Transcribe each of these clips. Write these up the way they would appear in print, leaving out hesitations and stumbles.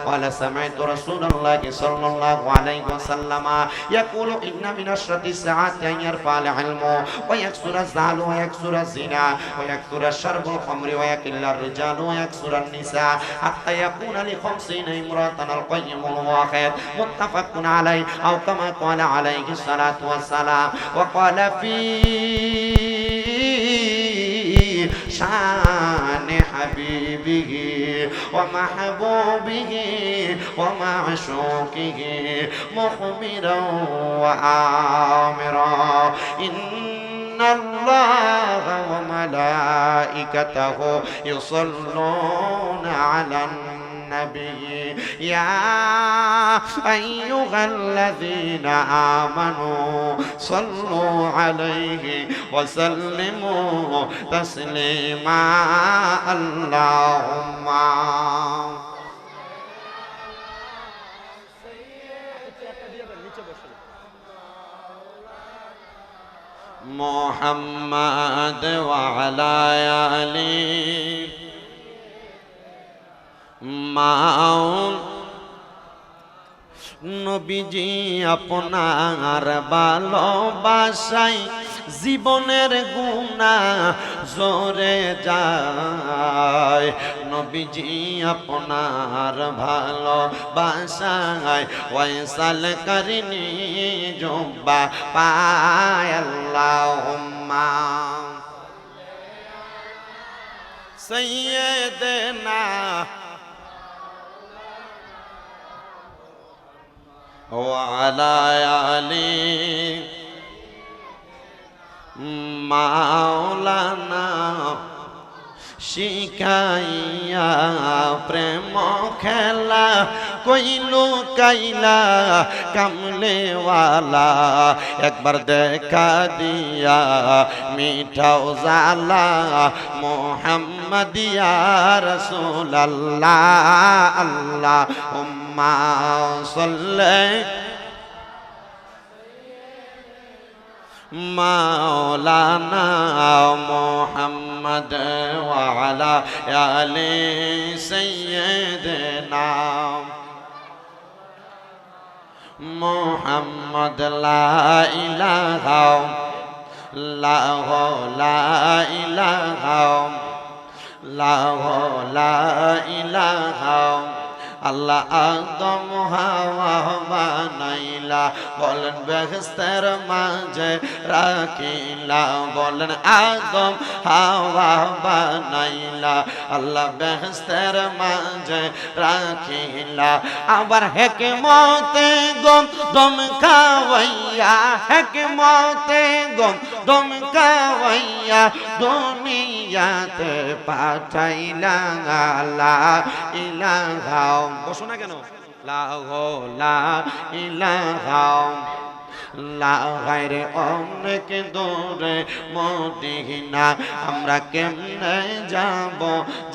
قال سمعت رسول الله صلى الله عليه وسلم يقول إن من أشرط الساعات أن يرفع العلم ويكثر الزال ويكثر الزنا ويكثر الشرب الخمر ويقل الرجال ويكثر النساء حتى يكون ل50 امرأة القيم الواحد متفق عليه أو كما قال عليه الصلاة والسلام. وقال في شان حبيبه ومحبوبه ومعشوقه مخبرا وآمرا إن الله وملائكته يصلون على النبي يا أيها الذين آمنوا صلوا عليه وسلموا تسليما اللهم محمد وعلى آله মাওল নবীজি আপনার ভালোবাসায় জীবনের গুনাহ জরে যায়। নবীজি আপনার ভালোবাসায় ওয়াইসাল করনি জুব্বা পায় আল্লাহুম্মা সাইয়্যিদনা وعلى آله مولانا শিখাইয়া প্রেম খেলা কইলু কাইলা কামলেওয়ালা একবার দেখা দিয়া মিঠাও জালা মোহাম্মদ ইয়া রাসূলুল্লাহ আল্লাহুম্মা সাল্লি মাওলানা মুহাম্মদ ওয়া আলা আলি সাইয়্যিদিনা মুহাম্মদ লা ইলাহা লা ইলাহা আল্লাহ আদম হাওয়া বানাইলা বলেন বেহেশতের মাঝে রাখিলা বলেন আদম হাওয়া বানাইলা আল্লাহ বেহেশতের মাঝে রাখিলা আবার হিকমতে গম দম খাওয়াইয়া হিকমতে গম দম খাওয়াইয়া দুনিয়াতে পাঠাইলা লা ইলাহা বসো না কেন লা ইলাহা লা গায়রে অনেক দূরে মদিনা আমরা কেমনে যাব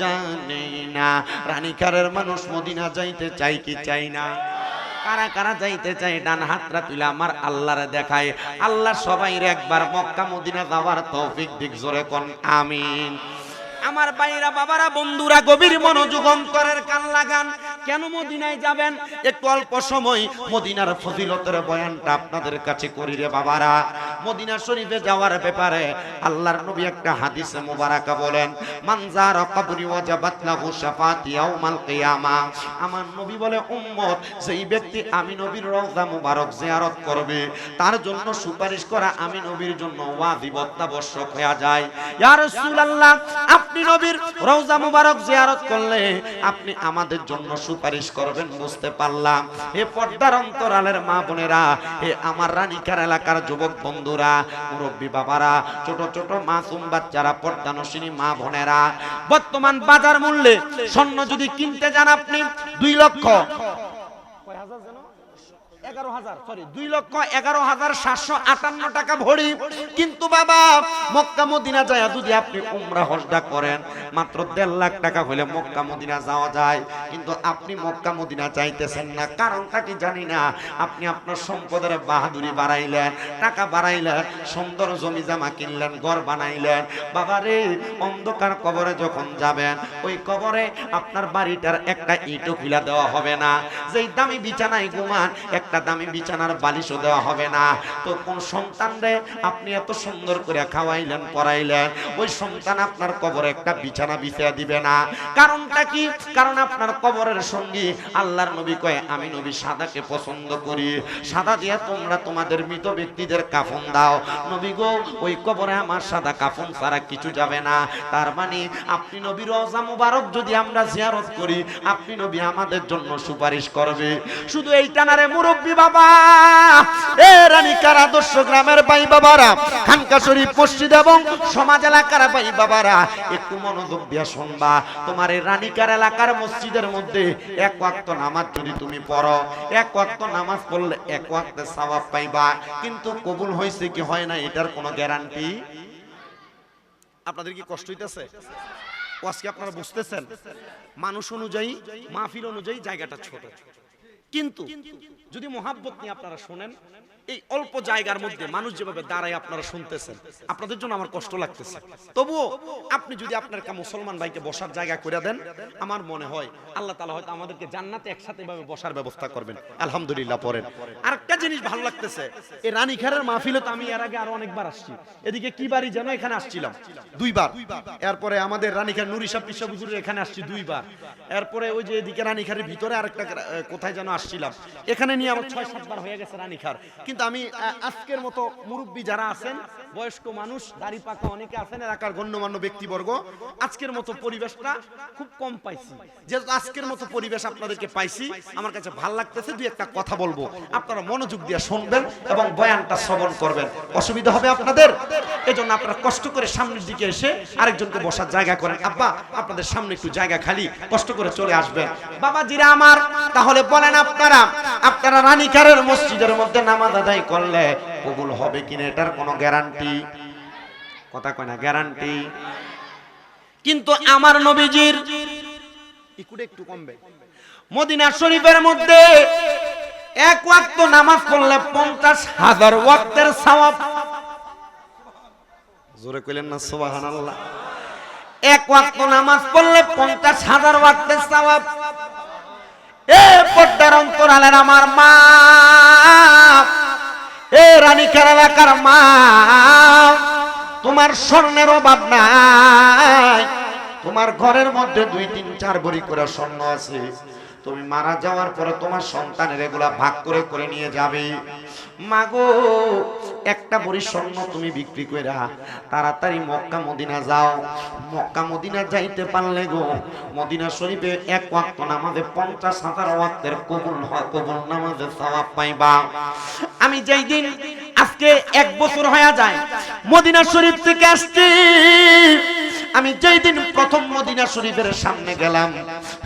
জানি না। রানীকারের মানুষ মদিনা যাইতে চাই কি চাই না? কারা কারা যাইতে চাই ডান হাতরা তুলে আমার আল্লাহরে দেখায়। আল্লাহ সবাইরে একবার মক্কা মদিনা যাওয়ার তৌফিক দিক, জোরে কোন আমিন। আমার ভাইরা বাবারা বন্ধুরা গভীর মনোযোগ অন্তরের কান লাগান। কেন মদিনায় যাবেন? একটু অল্প সময় মদিনার ফজিলতের বয়ানটা আপনাদের কাছে করি রে বাবারা। মদিনা শরীফে যাওয়ার ব্যাপারে আল্লাহর নবী একটা হাদিসে মুবারাকা বলেন, মান যারা কবরি ওয়াজাবাত লাহু শাফাআতি ইয়াউমাল কিয়ামা। আমার নবী বলে, উম্মত যেই ব্যক্তি আমি নবীর রওজা মুবারক জিয়ারত করবে তার জন্য সুপারিশ করা আমি নবীর জন্য ওয়াজিব অত্যাবশ্যক হয়ে যায়। ইয়া রাসূলুল্লাহ, আপনি নবীর রওজা মুবারক জিয়ারত করলে আপনি আমাদের জন্য সুপারিশ করবেন, বুঝতে পারলাম। হে পর্দার অন্তরালের মা বোনেরা, হে আমার রানীকার এলাকার যুবক বন্ধুরা, মুরব্বী বাবারা, ছোট ছোট মাসুম বাচ্চারা, পর্দানশিনী মা বোনেরা, বর্তমান বাজার মূল্যে স্বর্ণ যদি কিনতে যান আপনি 2 লক্ষ 2,11,758 টাকা ভরি। কিন্তু বাবা মক্কা মদিনা যায় যদি আপনি উমরা হজটা করেন মাত্র 1.5 লাখ টাকা হলে মক্কা মদিনা যাওয়া যায়। কিন্তু আপনি মক্কা মদিনা চাইতেছেন না, কারণটা কি জানি না। আপনি আপনার সম্পদের বাহাদুরি বাড়াইলেন, টাকা বাড়াইলেন, সুন্দর জমি জামা কিনলেন, ঘর বানাইলেন। বাবারে অন্ধকার কবরে যখন যাবেন ওই কবরে আপনার বাড়িটার একটা ইটও খুলে দেওয়া হবে না। যেই দামি বিছানায় ঘুমান একটা দামি বিছানার বালিশও দেওয়া হবে না। তো কোন সন্তানরে আপনি এত সুন্দর করে খাওয়াইলেন পড়াইলেন, ওই সন্তান আপনার কবরে একটা বিছানা বিছিয়ে দিবে না। কারণটা কি? কারণ আপনার কবরের সঙ্গী আল্লাহর নবী কয় আমি নবী সাদাকে পছন্দ করি, সাদা দিয়ে তোমরা তোমাদের মৃত ব্যক্তিদের কাফন দাও। নবী গো ওই কবরে আমার সাদা কাফন ছাড়া কিছু যাবে না। তার মানে আপনি নবী রওজা মুবারক যদি আমরা জিয়ারত করি আপনি নবী আমাদের জন্য সুপারিশ করবে। শুধু এইটা না রে মুরব্বী বাবা, এ রানীকার আদর্শ গ্রামের ভাই বাবারা, খানকা শরীফ মসজিদ এবং সমাজ এলাকার ভাই বাবারা একটু মনোযোগ দিয়ে শুনবা। তোমার এই রানীকার এলাকার মসজিদের মধ্যে এক ওয়াক্ত নামাজ যদি তুমি পড়ো, এক ওয়াক্ত নামাজ পড়লে এক ওয়াক্তে সওয়াব পাইবা। কিন্তু কবুল হয়েছে কি হয় না এটার কোনো গ্যারান্টি। আপনাদের কি কষ্ট হইতেছে? আজকে আপনারা বুঝতেছেন মানুষ অনুযায়ী মাহফিল অনুযায়ী জায়গাটা ছোট, কিন্তু যদি মোহাব্বত নিয়ে আপনারা শোনেন এই অল্প জায়গার মধ্যে মানুষ যেভাবে দাঁড়ায় আপনারা শুনতেছেন আপনাদের জন্য আমার কষ্ট লাগতেছে। তবুও আপনি যদি আপনার কা মুসলমান ভাইকে বসার জায়গা করে দেন আমার মনে হয় আল্লাহ তাআলা হয়তো আমাদেরকে জান্নাতে একসাথে ভাবে বসার ব্যবস্থা করবেন। আলহামদুলিল্লাহ পড়েন। আরেকটা জিনিস ভালো লাগতেছে, এই রানীখারের মাহফিলে তো আমি এর আগে আরো অনেকবার আসছি। এদিকে কি বাড়ি যেন এখানে আসছিলাম 2 বার। এরপরে আমাদের রানীখার নুরি সাহেব পিসা হুজুরের এখানে আসছি 2 বার। এরপরে ওই যে এদিকে রানীখারের ভিতরে আরেকটা কোথায় যেন আসছিলাম, এখানে নিয়ে আমার 6-7 বার হয়ে গেছে রানীখার। কিন্তু আমি আজকের মতো মুরব্বী যারা আছেন, বয়স্ক মানুষ, দাড়ি পাকা অনেকে আছেন, এলাকার গণ্যমান্য ব্যক্তিবর্গ, আজকের মতো পরিবেশটা খুব কম পাইছি। যেহেতু আজকের মতো পরিবেশ আপনাদেরকে পাইছি আমার কাছে ভালো লাগতেছে। দুই একটা কথা বলবো, আপনারা মনোযোগ দিয়ে শুনবেন এবং বয়ানটা শ্রবণ করবেন। অসুবিধা হবে আপনাদের, এজন্য আপনারা কষ্ট করে সামনের দিকে এসে আরেকজনকে বসার জায়গা করেন। আব্বা আপনাদের সামনে একটু জায়গা খালি, কষ্ট করে চলে আসবেন। বাবাজিরা আমার, তাহলে বলেন আপনারা রানীকারের মসজিদের মধ্যে নামাজ আদায় করলে কবুল হবে কিনা এটার কোনো গ্যারান্টি? কথা কয় না, গ্যারান্টি। কিন্তু আমার নবীজির একটু কমবে, মদিনা শরীফের মধ্যে এক ওয়াক্ত নামাজ পড়লে 50,000 ওয়াক্তের সওয়াব। জোরে কইলেন না সুবহানাল্লাহ। এক ওয়াক্ত নামাজ পড়লে 50,000 ওয়াক্তের সওয়াব। এ পর্দার অন্তরালের আমার মা, এ রানীকার এলাকার মা, তোমার স্বর্ণের অভাব নাই, তোমার ঘরের মধ্যে 2-3-4 ভরি করে স্বর্ণ আছে। তুমি মারা যাওয়ার পরে তোমার সন্তানের এগুলা ভাগ করে করে নিয়ে যাবে। মাগো একটা ভরি স্বর্ণ তুমি বিক্রি কইরা তাড়াতাড়ি মক্কা মদিনা যাও। মক্কা মদিনা যাইতে পারলে গো মদিনা শরীফে এক ওয়াক্ত নামাজে 50,000 ওয়াক্তের কবুল নামাজের সওয়াব পাইবা। আমি যেই দিন আজকে 1 বছর হয়ে যায় মদিনা শরীফ থেকে আসছি, আমি যেই দিন প্রথম মদিনা শরীফের সামনে গেলাম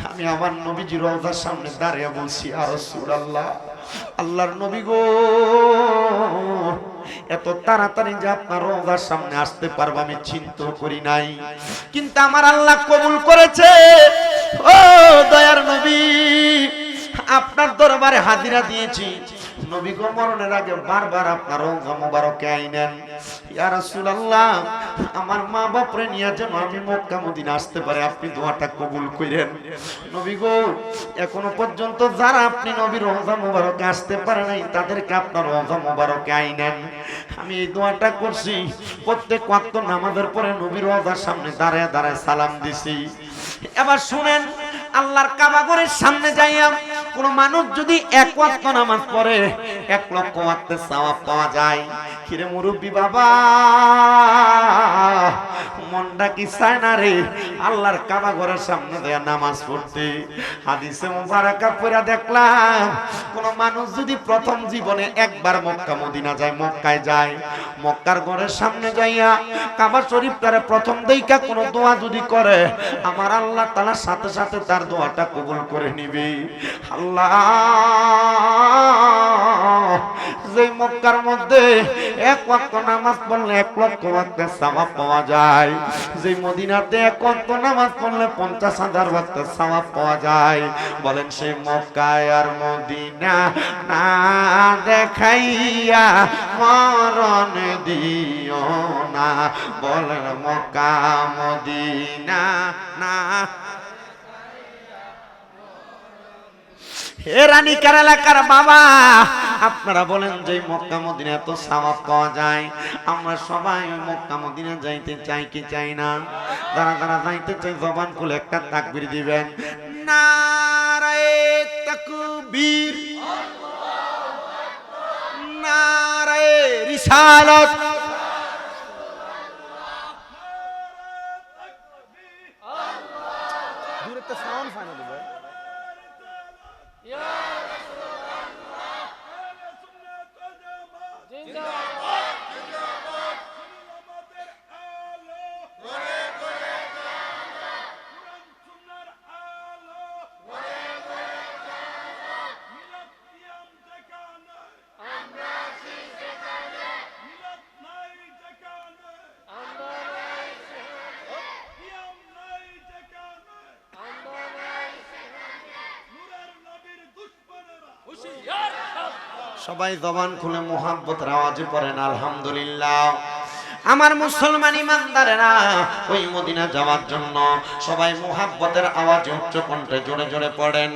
আমি আমার নবীজির রওজার সামনে দাঁড়িয়ে বলছি ইয়া রাসূলুল্লাহ, আল্লাহর নবী গো এত তাড়াতাড়ি যে আপনার রওজার সামনে আসতে পারবো আমি চিন্তা করি নাই, কিন্তু আমার আল্লাহ কবুল করেছে। ও দয়ার নবী, আপনার দরবারে হাজিরা দিয়েছি। নবী গো মরণের আগে বারবার আপনার রওজা মোবারকে আইনেন। ইয়া রাসূলুল্লাহ, আমার মা বাপরে নিয়ে যেন আমি মক্কা মদিনা আসতে পারে আপনি দোয়াটা কবুল করেন। নবী গো এখনো পর্যন্ত যারা আপনি নবীর রওজা মোবারকে আসতে পারে নাই তাদেরকে আপনার রওজা মোবারকে আইনেন। আমি এই দোয়াটা করছি, প্রত্যেক ওয়াক্ত নামাজের পরে নবীর রওজার সামনে দাঁড়ায় দাঁড়ায় সালাম দিছি। এবার শুনেন, আল্লাহর কাবা ঘরের সামনে যাইয়া কোন মানুষ যদি 1 ওয়াক্ত নামাজ পড়ে 1 লক্ষ ওয়াক্তের সওয়াব পাওয়া যায়। কিরে মুরব্বী বাবা, মনটা কি চায় না রে আল্লাহর কাবা ঘরের সামনে দিয়ে নামাজ পড়তে? হাদিসে মুবারাকা পড়া দেখলাম কোন মানুষ যদি প্রথম জীবনে একবার মক্কা মদিনা যায়, মক্কায় যায়, মক্কার ঘরের সামনে যাইয়া কাবা শরীফটারে প্রথম দেইকা কোন দোয়া যদি করে আমার আল্লাহ তাআলা সাথে সাথে তার তার দোয়াটা কবুল করে নিবে। আল্লাহ, যে মক্কার মধ্যে এক ওয়াক্ত নামাজ পড়লে 1 লক্ষ ওয়াক্তের সওয়াব পাওয়া যায়, যে মদিনাতে এক ওয়াক্ত নামাজ পড়লে 50,000 ওয়াক্তের সওয়াব পাওয়া যায়, বলেন সে মক্কায় আর মদিনা না দেখাইয়া মরণ দিও না। বলেন মক্কা মদিনা না। হে রানীকার এলাকার বাবা, আপনারা বলেন যে মক্কা মদিনা এত সওয়াব পাওয়া যায়, আমরা সবাই মক্কা মদিনা যাইতে চাই কি চাই না? যারা যারা যাইতে চাই জবান খুলে একটা তাকবীর দিবেন। নারায়ে তাকবীর, নারায়ে রিসালাত, দূরে একটা সাউন্ড ফাইনা দিবেন। সবাই জবান খুলে মুহাব্বতের আওয়াজে পড়েন আলহামদুলিল্লাহ। আমার মুসলমান ইমানদারেরা, ওই মদিনা যাওয়ার জন্য সবাই মুহাব্বতের আওয়াজে উচ্চ কণ্ঠে জোরে জোরে পড়েন।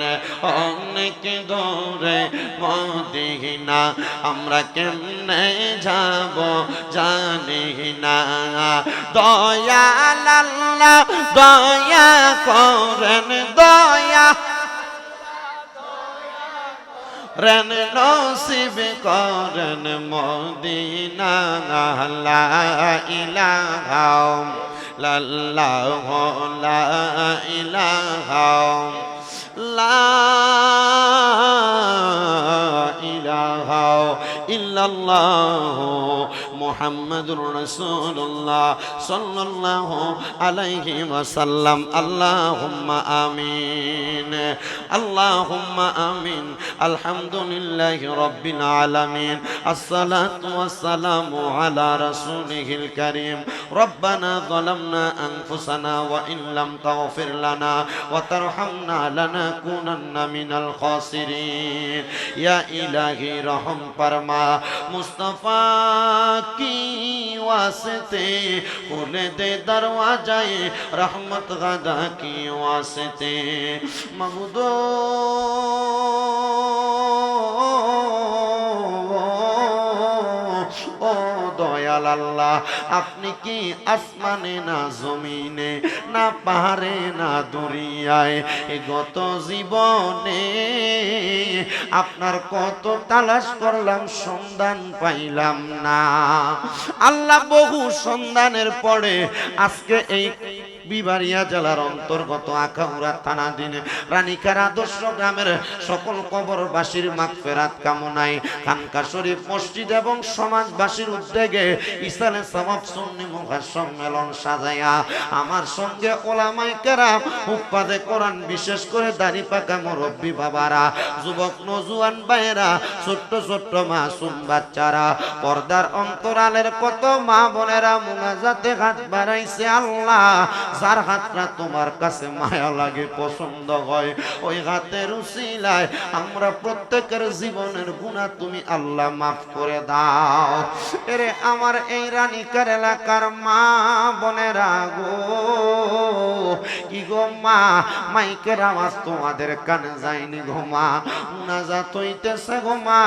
অনেক দূরে মদিনা, আমরা কেমনে যাব জানি না। দয়াল আল্লাহ দয়া করেন, দয়া রেন নসিব করেন মদিনা। লা ইলাহা ইল্লাল্লাহ, লা ইলাহা ইলাহা ইল্লাল্লাহ মুহাম্মাদুর রাসূলুল্লাহ সাল্লাল্লাহু আলাইহি ওয়াসাল্লাম। আল্লাহুম্মা আমিন, আল্লাহুম্মা আমিন। আলহামদুলিল্লাহি রাব্বিল আলামিন। আসসালাতু ওয়াসসালামু আলা রাসূলিহিল কারীম। রব্বানা যালামনা আনফুসানা ওয়া ইন লাম তাগফির লানা ওয়া তারহামনা লানাকুনান্না মিনাল খাসিরিন। ইয়া ইলাহি রহম ফরমা, মুস্তাফা की वास्ते खोले दे दरवाजाए रहमत गदा की वास्ते। मबूदो ও দয়াল আল্লাহ, আপনি কি আসমানে না জমিনে, না পাহাড়ে না দরিয়ায়, গত জীবনে আপনার কত তালাশ করলাম, সন্ধান পাইলাম না। আল্লাহ বহু সন্ধানের পরে আজকে এই বিবাড়িয়া জেলার অন্তর্গত আখাউড়া থানাধীন রানীকার আদর্শ গ্রামের সকল কবরবাসীর মাগফিরাত কামনায় খানকা শরীফ মসজিদ এবং সমাজবাসীর উদ্যোগে ইসলামে সওয়াব সুন্নি মুখা সম্মেলন সাজায়া আমার সঙ্গে ওলামায়ে কেরাম, হুফাজে কোরআন, বিশেষ করে দাড়ি পাকা মুরব্বী বাবারা, যুবক নওজোয়ান ভাইয়েরা, ছোট্ট ছোট্ট মাসুম বাচ্চারা, পর্দার অন্তরালের কত মা বোনেরা মুনাজাতে হাত বাড়াইছে। আল্লাহ, যার হাতটা তোমার কাছে মায়া লাগে, পছন্দ হয়, ওই হাতের উসিলায় আমরা প্রত্যেকের জীবনের গুনাহ তুমি আল্লাহ মাফ করে দাও। এরে আমার এই রানীকার এলাকার মা বোনেরা গো, কি গো মা, মাইকের আওয়াজ তোমাদের কানে যায়নি গো মা, মুনাজাত হইতেছে গো মা,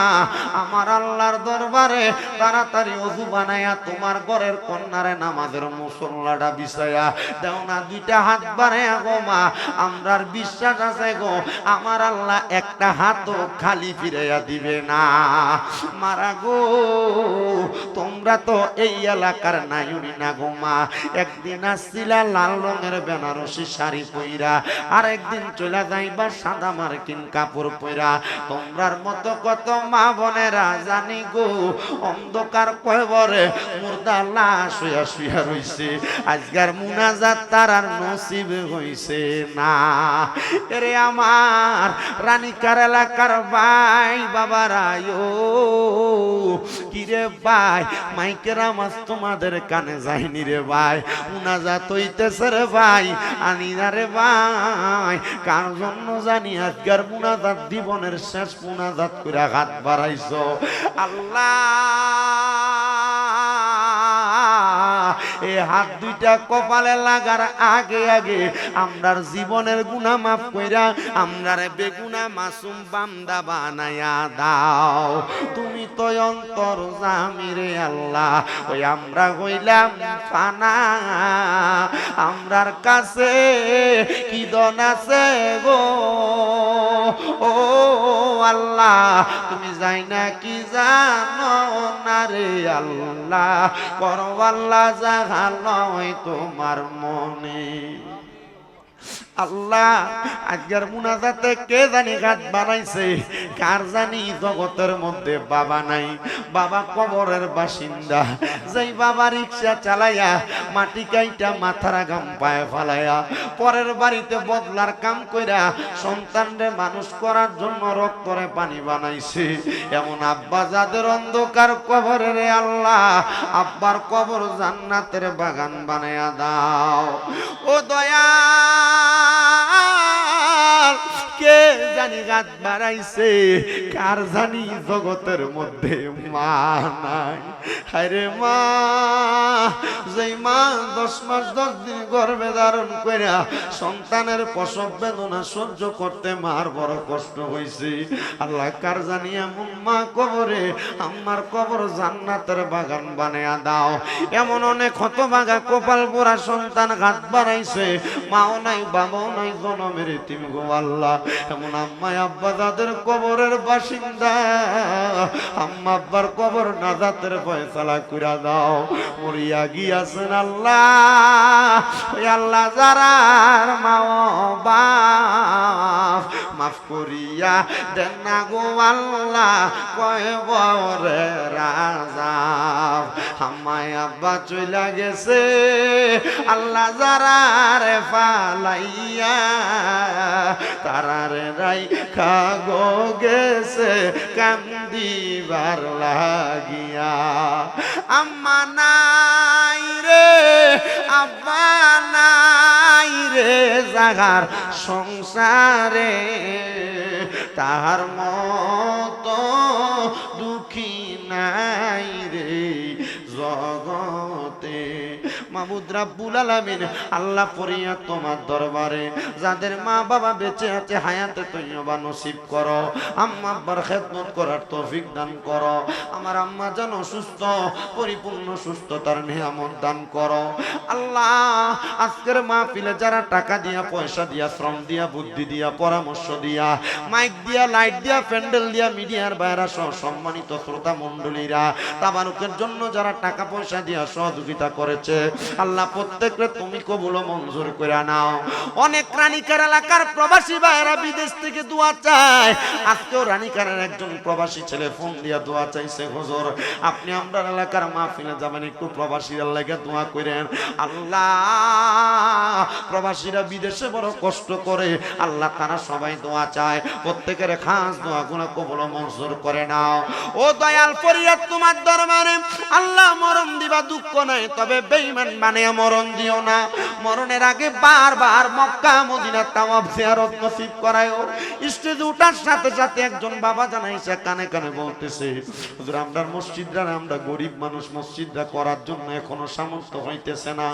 আমার আল্লাহর দরবারে তাড়াতাড়ি ওযু বানায়া তোমার ঘরের কন্যারে নামাজের মুসল্লাটা বিছায়া দাও না, দুইটা হাত বাড়ায়া গো মা, আমরার বিশ্বাস আছে গো আমার আল্লাহ একটা হাতও খালি ফিরাইয়া দিবে না। মারা গো, তোমরা তো এই এলাকার নাইউনি না গো মা, একদিন আসছিলা লাল রঙের বেনারসি শাড়ি পইরা, আর একদিন চলে যাইবা সাদা মার্কিন কাপড় পইরা। তোমরার মতো কত মা বোনেরা জানি গো অন্ধকার কয়বরে মুর্দা লাশ হইয়া শুইয়া রইছে। আজকার মুনাজাত তার আর নসিব হইছে না। এরে আমার রানীকার এলাকার ভাই বাবারায়ো, কিরে ভাই মাইকের আওয়াজ তোমাদের কানে যায়নি রে ভাই, মুনাজাত হইতেছে রে ভাই, আনি না রে ভাই। কার জন্য জানি আজকের মুনাজাত জীবনের শেষ মুনাজাত করে হাত বাড়াইছো। আল্লাহ এই হাত দুইটা কপালে লাগার আগে আগে আমরার জীবনের গুনাহ মাফ কইরা আমরারে বেগুনা মাসুম বান্দা বানায়া দাও। তুমি তো অন্তর্যামী রে আল্লাহ, ওই আমরা হইলাম ফানা, আমরার কাছে কি দন আছে গো ও আল্লাহ, তুমি যাই না কি জানো না রে আল্লাহ, করো আল্লাহ যাহা লয় তোমার মনে। আল্লাহ আজকের মুনাজাতে কে জানি ঘাট বানাইছে, কার জানি জগতের মধ্যে বাবা নাই, বাবা কবরের বাসিন্দা। যেই বাবা রিক্সা চালাইয়া মাটি কাইটা মাথার গাম পায়ে ফালাইয়া পরের বাড়িতে বদলার কাম কইরা সন্তানরে মানুষ করার জন্য রক্তরে পানি বানাইছে, এমন আব্বা যাদের অন্ধকার কবরে রে আল্লাহ, আব্বার কবর জান্নাতের বাগান বানায়া দাও। ও দয়া কে জানি গাত বাড়াইছে, কার জানি জগতের মধ্যে মা নাই। আরে মা, যেই মা 10 মাস 10 দিন গর্ভে ধারণ কইরা সন্তানের প্রসব বেদনা সহ্য করতে মার বড় কষ্ট হইছে। আল্লাহ কার জানি এমন মা কবরে, আমার কবর জান্নাতের বাগান বানায়া দাও। এমন অনেক হতভাগা কপাল পোড়া সন্তান গাত বাড়াইছে, মাও নাই বাবাও নাই, জনমের এতিম গো আল্লাহ। এমন আম্মা আব্বা যাদের কবরের বাসিন্দা, আম্মা আব্বার কবর নাজাতের ফয়সালা কইরা দাও। মরিয়া গিয়াছেন আল্লাহ, ওই আল্লাহ যারার মা বাপ মাফ করিয়া দেন না গো আল্লাহ, কয়বরে রাজা আম্মায় আব্বা চইলা গেছে আল্লাহ যারারে ফালাইয়া, তারারে রাইখা গো গেছে কান্দিবার লাগিয়া। আম্মা নাই রে আব্বা নাই রে জাগার সংসারে, তাহার মতো দুঃখী নাই রে জগতে। মাবুদ রাব্বুল আলামিন আল্লাহ ফরিয়াদ তোমার দরবারে, যাদের মা বাবা বেঁচে আছে হায়াতে তৈয়বা নসিব করো, আম্মা আব্বার খেদমত করার তৌফিক দান করো। আমার আম্মা যেন সুস্থ, পরিপূর্ণ সুস্থতার নিয়ামত দান করো। আল্লাহ আজকের মাহফিলে যারা টাকা দিয়া, পয়সা দিয়া, শ্রম দিয়া, বুদ্ধি দিয়া, পরামর্শ দিয়া, মাইক দিয়া, লাইট দিয়া, প্যান্ডেল দিয়া, মিডিয়ার বাইরা সহ সম্মানিত শ্রোতা মণ্ডলীরা, তাবারুকের জন্য যারা টাকা পয়সা দিয়া সহযোগিতা করেছে, আল্লাহ প্রত্যেককে তুমি কবুল ও মঞ্জুর করে নাও। অনেক রানীকার এলাকার প্রবাসী ভাইরা বিদেশ থেকে দোয়া চায়। আজকেও রানীকারের একজন প্রবাসী ছেলে ফোন দিয়া দোয়া চাইছে, হুজুর আপনি আমরা এলাকার মাহফিলে যাবেন, একটু প্রবাসীরা লাগে দোয়া করেন। আল্লাহ প্রবাসীরা বিদেশে বড় কষ্ট করে, আল্লাহ তারা সবাই দোয়া চায়, প্রত্যেকের খাস দোয়াগুলো কবুল ও মঞ্জুর করে নাও। ও দয়াল ফরিয়াদ তোমার দরবারে, আল্লাহ মরণ দিবা দুঃখ নাই, তবে বেঈমান মানে মরণ দিও না। মরণের আগে বারবার মক্কা মদিনা তাওয়াফ জিয়ারত নসিব করায়ও। স্টেজে ওঠার সাথে সাথে একজন বাবা জানাইছে, কানে কানে বলতেছে, হুজুর আমরা মসজিদরা, আমরা গরিব মানুষ, মসজিদরা করার জন্য এখনো সামর্থ্য হইতেছে না।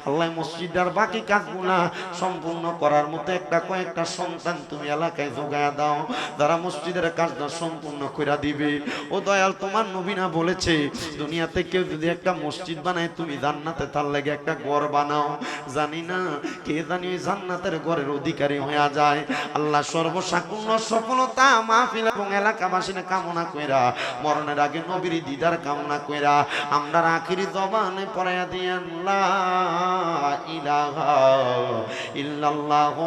আল্লাহ মসজিদার বাকি কাজগুলা সম্পূর্ণ করার মতো একটা কয়েকটা সন্তান তুমি এলাকায় যোগায়া দাও, যারা মসজিদের কাজটা সম্পূর্ণ কইরা দিবে। ও দয়াল তোমার নবী না বলেছে, দুনিয়াতে কেউ যদি একটা মসজিদ বানায়, তুমি জান্নাতে তার লাগে একটা ঘর বানাও। জানি না কে জানি ওই জান্নাতের ঘরের অধিকারী হয়ে যায়। আল্লাহ সর্বসাকুল্য সফলতা মাহফিল এবং এলাকাবাসীর কামনা কইরা, মরণের আগে নবীর দিদার কামনা কইরা আমরা আখিরি জবানে পড়াইয়া দিয়েন লা ইলাহা ইল্লাল্লাহু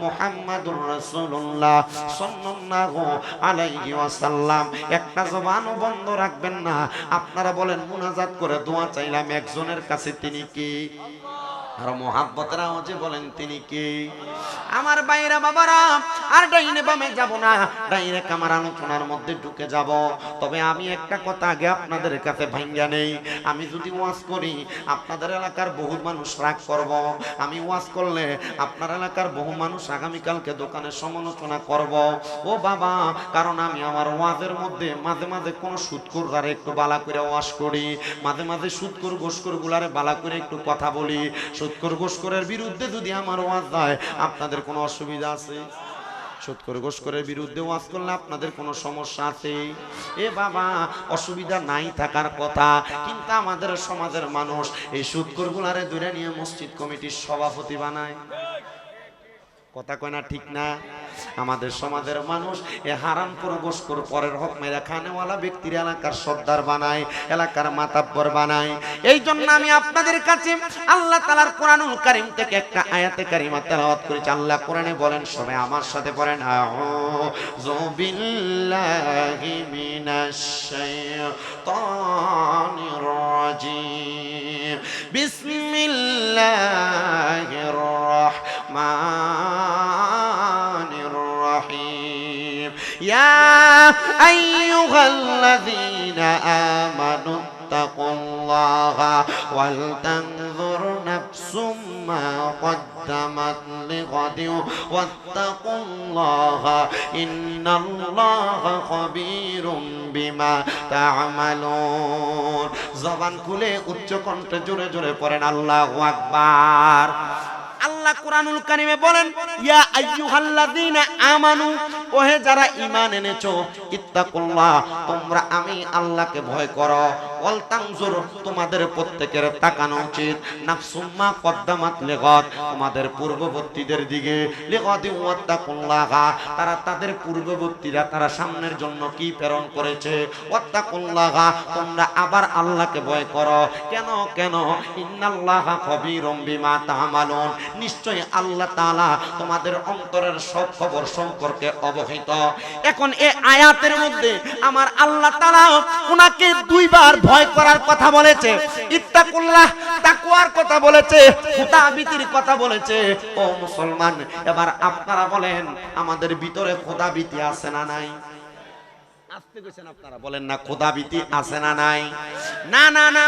মুহাম্মাদুর রাসূলুল্লাহ সাল্লাল্লাহু আলাইহি ওয়াসাল্লাম। একটা জবানও বন্ধ রাখবেন না। আপনারা বলেন মুনাজাত করে দোয়া চাইলাম একজনের কাছে, তিনি কি? আর মোহাব্বতের আওয়াজে বলেন তিনি কে? আমার বাইরা বাবারা, আর ডাইনে বামে যাব না, ডাইরেক্ট আমার আলোচনার মধ্যে ঢুকে যাব। তবে আমি একটা কথা আগে আপনাদের কাছে ভাঙ্গা নেই, আমি যদি ওয়াজ করি আপনাদের এলাকার বহু মানুষ রাগ করব। আমি ওয়াজ করলে আপনার এলাকার বহু মানুষ আগামীকালকে দোকানে সমালোচনা করব। ও বাবা, কারণ আমি আমার ওয়াজের মধ্যে মাঝে মাঝে কোনো সুদখোর আর একটু বালা করে ওয়াজ করি, মাঝে মাঝে সুদখোর গোসখোর গুলারে বালা করে একটু কথা বলি। সুদখোর গোসখোরের বিরুদ্ধে যদি আমার ওয়াজ হয় আপনাদের কোনো অসুবিধা আছে? সুদখোর গোসখোরের বিরুদ্ধে ওয়াজ করলে আপনাদের কোনো সমস্যা আছে? এ বাবা, অসুবিধা নাই থাকার কথা, কিন্তু আমাদের সমাজের মানুষ এই সুদখোর গুলারে ধরে নিয়ে মসজিদ কমিটির সভাপতি বানায়। কথা কয় না, ঠিক না? আমাদের সমাজের মানুষ এ হারামখোর গোসখোর পরের হক মেরা খানেওয়ালা ব্যক্তির এলাকার সর্দার বানায়, এলাকার মাতাব্বর বানায়। এই জন্য আমি আপনাদের কাছে আল্লাহ তাআলার কোরআনুল কারীম থেকে একটা আয়াতে কারিমা তেলাওয়াত করেছি। আল্লাহ কোরআনে বলেন, সবাই আমার সাথে পড়েন, আউযু বিল্লাহি মিনাশ শাইতানির রাজিম, বিসমিল্লাহির রাহমানির রহিম, ইয়া আইয়ুহাল্লাযীনা আমানু তাকুল্লাহা ওয়াল তানজুর নাফসুম মা قدمت لغد واتقوا الله إن الله خبير بما تعملون। জবান খুলে উচ্চ কণ্ঠে জোরে জোরে পড়েন আল্লাহু আকবার। আল্লাহ কোরআনুল কারীমে বলেন, ইয়া আইয়ুহাল্লাযীনা আমানু, ওহে যারা ঈমান এনেছো, ইত্তাকুল্লাহ, তোমরা আমি আল্লাহকে ভয় করো, ওয়াল তানজুর, তোমাদের প্রত্যেকের তাকানো উচিত, নাফসুম মা কদ্দামাত লিগাদ, তোমাদের পূর্ববর্তীদের দিকে, লিগাদ ওয়াত্তাকুল্লাহ, তারা তাদের পূর্ববর্তীরা তারা সামনের জন্য কি প্রেরণ করেছে, ওয়াত্তাকুল্লাহ, তোমরা আবার আল্লাহকে ভয় করো। কেন কেন? ইন্নাল্লাহা খবীরুম বিমা তা'মালুন, নিশ্চয়ই আল্লাহ তাআলা তোমাদের অন্তরের সব খবর সম্পর্কে অবহিত। এখন এই আয়াতের মধ্যে আমার আল্লাহ তাআলা উনাকে দুইবার ভয় করার কথা বলেছে, ইত্তাকুল্লাহ তাকওয়ার কথা বলেছে, খোদাভীতির কথা বলেছে। ও মুসলমান, এবার আপনারা বলেন আমাদের ভিতরে খোদাভীতি আছে না নাই? আসতে কইছেন আপনারা, বলেন না খোদাভীতি আছে না নাই? না না না,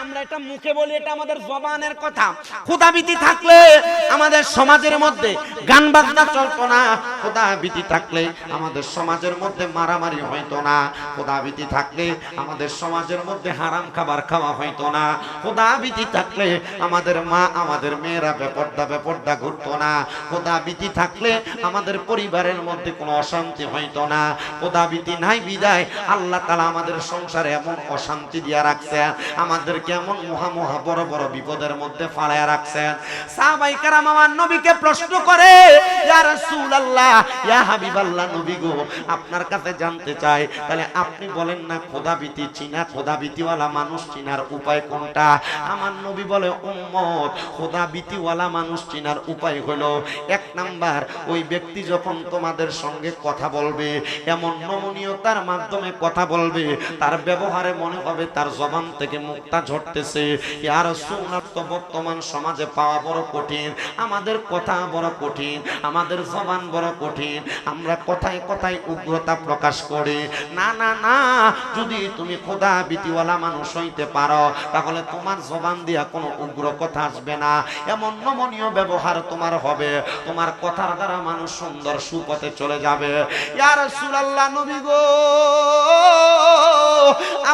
আমরা এটা মুখে বলি, এটা আমাদের জবানের কথা। খোদাভীতি থাকলে আমাদের সমাজের মধ্যে গান বাজনা চলতো না, খোদাভীতি থাকলে আমাদের সমাজের মধ্যে মারামারি হইতো না, খোদাভীতি থাকলে আমাদের সমাজের মধ্যে হারাম খাবার খাওয়া হইতো না, খোদাভীতি থাকলে আমাদের মা আমাদের মেয়েরা বেপর্দা ঘুরতো না, খোদাভীতি থাকলে আমাদের পরিবারের মধ্যে কোনো অশান্তি হইতো না। খোদাভীতি নাই বিদায় আল্লাহ তাআলা আমাদের সংসারে এমন অশান্তি দিয়া রাখছেন, আমাদের কেমন মহা বড় বড় বিপদের মধ্যে ফালায়া রাখছেন। সাহাবায়ে কেরাম আমার নবীকে প্রশ্ন করে, ইয়া রাসূলুল্লাহ, ইয়া হাবিবাল্লাহ, নবী গো, আপনার কাছে জানতে চাই, তাহলে আপনি বলেন না খোদাভীতি চিনা, খোদাভীতিওয়ালা মানুষ চিনার উপায় কোনটা? আমার নবী বলে, উম্মত, খোদাভীতিওয়ালা মানুষ চিনার উপায় হলো, এক নাম্বার, ওই ব্যক্তি যখন তোমাদের সঙ্গে কথা বলবে, এমন নমনীয়তার মাধ্যমে কথা বলবে, তার ব্যবহারে মনে হবে তার জবান থেকে মুক্তা ঝরতেছে। ইয়া রাসূলুল্লাহ, তো বর্তমান সমাজে পাওয়া বড় কঠিন, আমাদের কথা বড় কঠিন, আমাদের জবান বড় কঠিন, আমরা কথায় কথায় উগ্রতা প্রকাশ করি। না না না, যদি তুমি খোদাভীতিওয়ালা মানুষ হইতে পারো, তাহলে তোমার জবান দিয়া কোনো উগ্র কথা আসবে না, এমন নমনীয় ব্যবহার তোমার হবে, তোমার কথার দ্বারা মানুষ সুন্দর সুপথে চলে যাবে। ইয়া রাসূলুল্লাহ, নবী গো,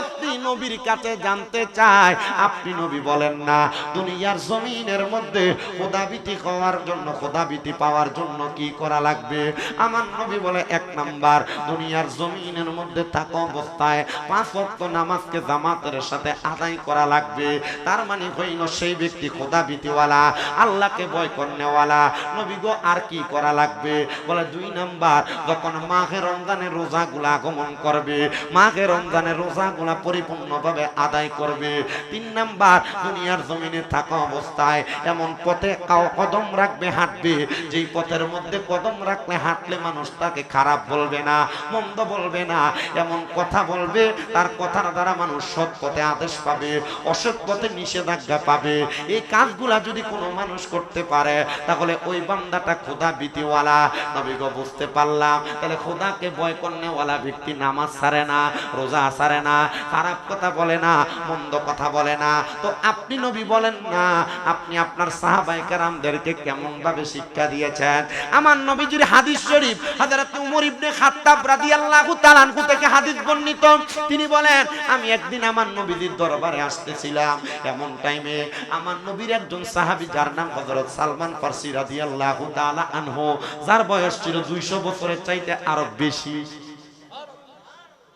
আপনি নবীর কাছে জানতে চাই, আপনি নবী বলেন না দুনিয়ার জমিনের মধ্যে খোদাভীতি হওয়ার জন্য, খোদাভীতি পাওয়ার জন্য কি করা লাগবে? আমার নবী বলে, এক নাম্বার, দুনিয়ার জমিনের মধ্যে থাকা অবস্থায় 5 ওয়াক্ত নামাজকে জামাতের সাথে আদায় করা লাগবে। তার মানে হইল সেই ব্যক্তি খোদাভীতিওয়ালা, আল্লাহকে ভয় করনেওয়ালা। নবী গো, আর কি করা লাগবে? বলে, 2 নাম্বার, যখন মাহে রমজানের রোজাগুলা আগমন করবে, মাহে রমজানের রোজাগুলা পরিপূর্ণভাবে আদায় করবে। তিন নাম্বার দুনিয়ার জমিনে থাকা অবস্থায় এমন পথে কদম রাখবে, হাঁটবে, যেই পথের মধ্যে কদম রাখলে হাঁটলে মানুষ তাকে খারাপ বলবে না, মন্দ বলবে না, এমন কথা বলবে তার কথার দ্বারা মানুষ সৎ পথে আদেশ পাবে, অসৎ পথে নিষেধাজ্ঞা পাবে। এই কাজগুলা যদি কোনো মানুষ করতে পারে তাহলে ওই বান্দাটা খোদা ভীতিওয়ালা। নবী গো বুঝতে পারলাম, তাহলে খোদাকে ভয় করনেওয়ালা ব্যক্তি নামাজ ছাড়ে না, রোজা ছাড়ে না, খারাপ কথা বলে না, মন্দ কথা বলে না। তো আপনি নবী বলেন না, আপনি আপনার সাহাবায়ে কেরামদেরকে কেমন ভাবে শিক্ষা দিয়েছেন? আমার নবীজির হাদিস শরীফ, হযরত ওমর ইবনে খাত্তাব রাদিয়াল্লাহু তাআলা আনহু থেকে হাদিস বর্ণিত। তিনি বলেন, আমি একদিন আমার নবীজির দরবারে আসতেছিলাম, এমন টাইমে আমার নবীর একজন সাহাবী যার নাম হযরত সালমান ফারসি রাদিয়াল্লাহু তাআলা আনহু, যার বয়স ছিল 200 বছরের চাইতে আরো বেশি।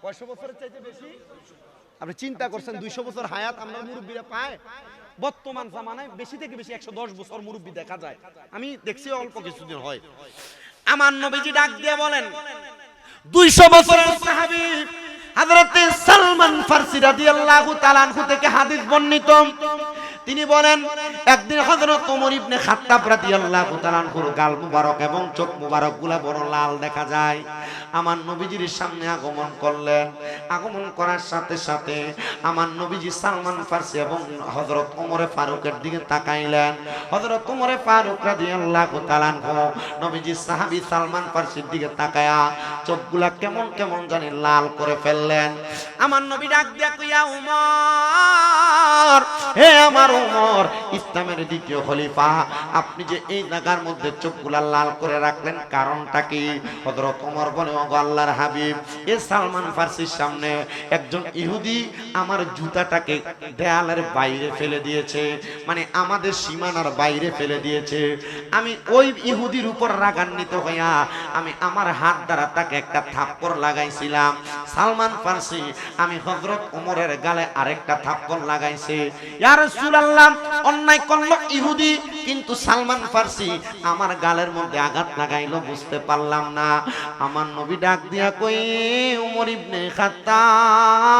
500 বছরের চাইতে বেশি? আপনি চিন্তা করছেন 200 বছর হায়াত আমরা মুরব্বীরা পায়? বর্তমান জামানায় বেশি থেকে বেশি 110 বছর মুরব্বী দেখা যায়। আমি দেখছি অল্প কিছুদিন হয়। আমার নবীজি ডাক দিয়ে বলেন, 200 বছরের সাহাবী হযরত সালমান ফারসি রাদিয়াল্লাহু তাআলা আনহু থেকে হাদিস বর্ণিত। তিনি বলেন, একদিন হযরত ওমর ইবনে খাত্তাব রাদিয়াল্লাহু তাআলা আনহুর গাল মুবারক এবং চোখ মুবারকগুলা বড় লাল দেখা যায়। আমার নবীজির সামনে আগমন করলেন। আগমন করার সাথে সাথে আমার নবীজি সালমান ফারসি এবং হযরত ওমরে ফারুকের দিকে তাকাইলেন। হযরত ওমরে ফারুক রাদিয়াল্লাহু তাআলা আনহু নবীজি সাহাবী সালমান ফারসির দিকে তাকায়া চোখগুলা কেমন কেমন জানি লাল করে ফেললেন। আমার নবী ডাক দিয়া কইয়া, উমর, হে আমার উমর, ইসলামের দ্বিতীয় খলিফা, আপনি যে এই জায়গার মধ্যে চোখগুলা লাল করে রাখলেন, কারণটা কি? হযরত ওমর বলে, ওগো আল্লাহর হাবিব, এ সালমান ফারসির সামনে একজন ইহুদি আমার জুতাটাকে দেয়ালের বাইরে ফেলে দিয়েছে, মানে আমাদের সীমানার বাইরে ফেলে দিয়েছে। আমি ওই ইহুদির উপর রাগান্বিত হইয়া আমি আমার হাত দ্বারা তাকে একটা থাপ্পড় লাগাইছিলাম। সালমান ফারসি আমি হযরত ওমরের গালে আরেকটা থাপ্পড় লাগাইছে। ইয়া রাসূলুল্লাহ, অন্যায় করলো ইহুদি, কিন্তু সালমান ফারসি আমার গালের মধ্যে আঘাত লাগাইলো, বুঝতে পারলাম না। আমার নবী ডাক দিয়া কই, ওমর ইবনে খাত্তাব,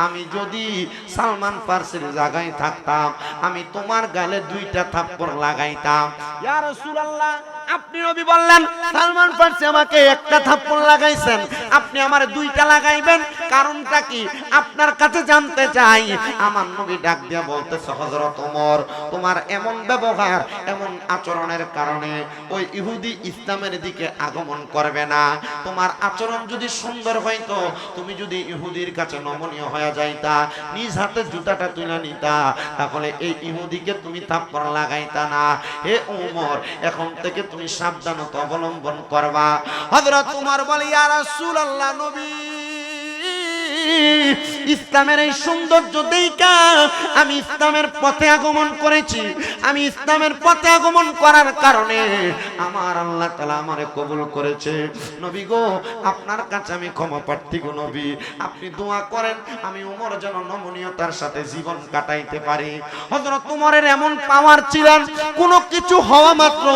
আমি যদি সালমান ফারসির জায়গায় থাকতাম আমি তোমার গালে 2টা থাপ্পড় লাগাইতাম। ইয়া রাসূলুল্লাহ, আপনি নবী বললেন সালমান ফারসি আমাকে একটা থাপ্পড় লাগাইছেন, আপনি আমারে 2টা লাগাইবেন, কারণটা কি? আপনার কাছে জানতে চাই। আমার নবী ডাক দিয়া বলতেছে, হযরত ওমর, তোমার এমন ব্যবহার, এমন আচরণের কারণে ওই ইহুদি ইসলামের দিকে আগমন করবে না। তোমার আচরণ যদি সুন্দর হইতো, তুমি যদি ইহুদির কাছে নমনীয় হয়ে যাইতা, নিজ হাতে জুতাটা তুলে নিতা, তাহলে এই ইহুদিকে তুমি থাপ্পড় লাগাইতা না। হে ওমর, এখন থেকে তুমি সাবধানতা অবলম্বন করবা। হযরত ওমর বলে, ইয়া রাসূলুল্লাহ, নবী, ইসলামের এই সৌন্দর্য দেখা আমি ইসলামের পথে আগমন করেছি। আমি ইসলামের পথে আগমন করার কারণে আমার আল্লাহ তাআলা আমারে কবুল করেছে। নবী গো, আপনার কাছে আমি ক্ষমা প্রার্থী গো নবী, আপনি দোয়া করেন আমি ওমর যেন নমনীয়তার সাথে জীবন কাটাইতে পারি। হযরত ওমরের এমন পাওয়ার ছিলেন, কোনো কিছু হওয়া মাত্র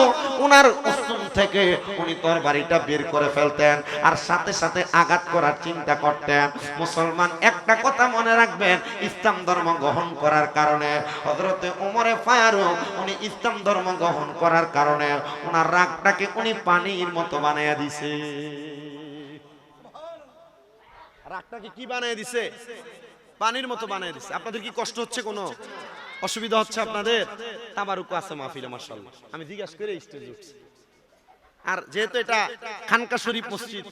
ওনার অস্ত্র থেকে উনি তরবারিটা বের করে ফেলতেন আর সাথে সাথে আঘাত করার চিন্তা করতেন। মুসলমান, একটা কথা মনে রাখবেন, ইসলাম ধর্ম গ্রহণ করার কারণে হযরতে ওমরে ফারুক উনি ইসলাম ধর্ম গ্রহণ করার কারণে ওনার রাগটাকে উনি পানির মতো বানায়া দিছে। রাগটাকে কি বানায়া দিছে? পানির মতো বানায়া দিছে। আপনাদের কি কষ্ট হচ্ছে? কোনো অসুবিধা হচ্ছে আপনাদের? তাবারুক আছে মাহফিলে মাশাআল্লাহ, আমি জিজ্ঞাসা করে স্টেজে উঠছি। আর যেহেতু এটা খানকা শরীফ মসজিদ,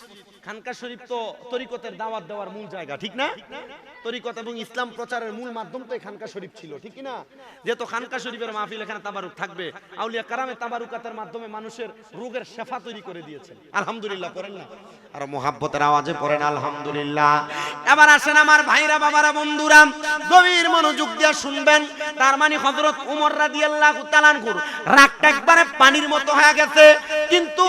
খানকা শরীফ তো তরিকতের দাওয়াত দেওয়ার মূল জায়গা, ঠিক না? তরিকত এবং ইসলাম প্রচারের মূল মাধ্যম তো খানকা শরীফ ছিল, ঠিক কি না? যেহেতু খানকা শরীফের মাহফিল, এখানে তাবারুক থাকবে। আউলিয়া কারামে তাবারুকাতের মাধ্যমে মানুষের রোগের শেফা তৈরি করে দিয়েছেন। আলহামদুলিল্লাহ পড়েন না? আর মুহাব্বতের আওয়াজে পড়েন আলহামদুলিল্লাহ। এবার আসেন আমার ভাইরা, বাবারা, বন্ধুরা, গভীর মনোযোগ দিয়ে শুনবেন। তার মানে হযরত ওমর রাদিয়াল্লাহু তাআলা আনহুর রাগটা একবারে পানির মতো হয়ে গেছে। কিন্তু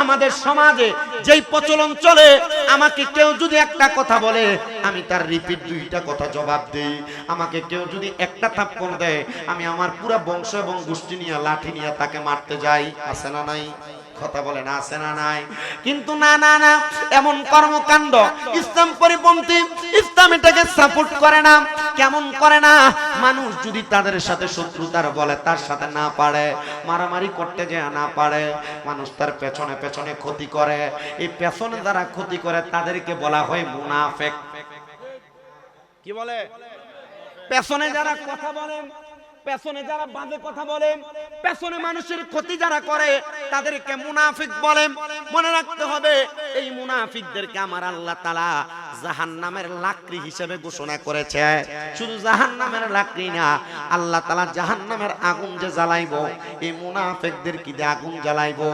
আমাদের সমাজে যেই প্রচলন চলে, আমাকে কেউ যদি একটা কথা বলে আমি তার রিপিট 2টা কথা জবাব দেই। আমাকে কেউ যদি একটা থাপ্পড় দেয় আমি আমার পুরো বংশ এবং গোষ্ঠী নিয়ে লাঠি নিয়ে তাকে মারতে যাই। আছে না নাই? কথা বলে না, আছে না নাই? কিন্তু না না না, এমন কর্মকাণ্ড ইসলাম পরিপন্থী, ইসলাম এটাকে সাপোর্ট করে না। কেমন করে না? মানুষ যদি তাদের সাথে শত্রুতার বলে তার সাথে না পারে, মারামারি করতে যায় না পারে, মানুষ তার পেছনে পেছনে ক্ষতি করে, এই পেছনে যারা ক্ষতি করে তাদেরকে বলা হয় মুনাফিক। কি বলে? পেছনে যারা কথা বলেন, পেছনে যারা বাজে কথা বলে, পেছনে মানুষের ক্ষতি যারা করে তাদেরকে মুনাফিক বলে। মনে রাখতে হবে এই মুনাফিকদেরকে আমার আল্লাহ তাআলা জাহান্নামের লাকড়ি হিসেবে ঘোষণা করেছে। শুধু জাহান্নামের লাকড়ি না, আল্লাহ তাআলা জাহান্নামের আগুন যে জ্বালাইবো, এই মুনাফিকদের কি দিয়ে আগুন জ্বালাইবো।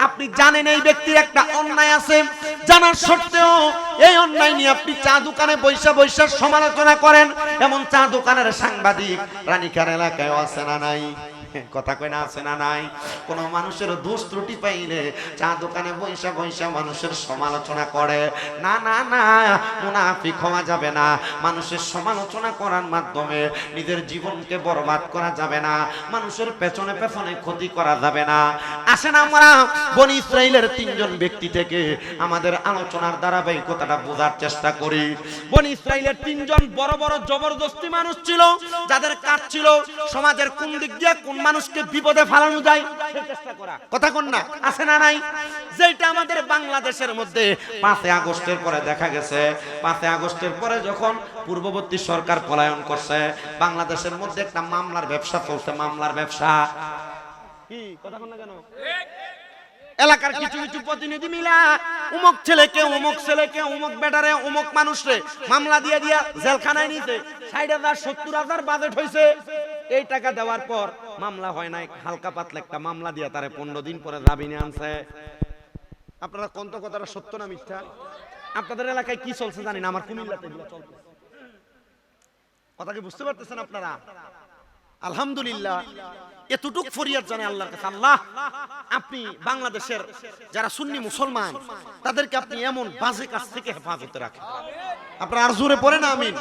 আপনি জানেন এই ব্যক্তির একটা অন্যায় আছে, জানার সত্ত্বেও এই অন্যায় নিয়ে আপনি চা দোকানে বৈশা বৈশা সমালোচনা করেন। এমন চা দোকানের সাংবাদিক রানীখার এলাকায় আছে না নাই? কথা কই না, আছে না নাই? কোন মানুষের দোষ ত্রুটি পাইলে চা দোকানে বৈশা বৈশা মানুষের সমালোচনা করে। না না না, মুনাফিক হওয়া যাবে না। মানুষের সমালোচনা করার মাধ্যমে নিজের জীবনকে বরবাদ করা যাবে না, মানুষের পেছনে পেছনে ক্ষতি করা যাবে না। আসেন আমরা বনি ইসরাইলের 3 জন ব্যক্তি থেকে আমাদের আলোচনার ধারাবাহিকতাটা বোঝার চেষ্টা করি। বনি ইসরাইলের 3 জন বড় বড় জবরদস্তি মানুষ ছিল, যাদের কাজ ছিল সমাজের কোন দিক দিয়ে কোন মানুষকে বিপদে ফেলানো যায় সেই চেষ্টা করা। কথা কোন না, আছে না নাই? যেটা আমাদের বাংলাদেশের মধ্যে 5 আগস্টের পরে দেখা গেছে। 5 আগস্টের পরে যখন পূর্ববর্তী সরকার পলায়ন করছে, বাংলাদেশের মধ্যে একটা মামলার ব্যবসা চলছে, মামলার ব্যবসা। কি কথা কোন না কেন? এলাকার কিছু কিছু প্রতিনিধি মিলা অমুক ছেলেকে, অমুক ছেলেকে, অমুক বেটারে, অমুক মানুষরে মামলা দিয়ে দিয়া জেলখানায় নিতে 60,000 70,000 বাজেট হয়েছে। এই টাকা দেওয়ার পর মামলা হয় নাই, হালকা পাতলা একটা মামলা দিয়া তারে 15 দিন পরে জামিনে আনছে। আপনারা কোন তো কথাটা সত্য না মিথ্যা? আপনাদের এলাকায় কি চলছে জানি না, আমার কুমিল্লাতে এগুলো চলছে। কথা কি বুঝতে পারতেছেন আপনারা? আলহামদুলিল্লাহ, এতটুক ফরিয়াদ জানে আল্লাহর কাছে, আল্লাহ আপনি বাংলাদেশের যারা সুন্নি মুসলমান তাদেরকে আপনি এমন বাজে কাজ থেকে হেফাজতে রাখেন। আপনারা আর জোরে পড়ে না আমিন।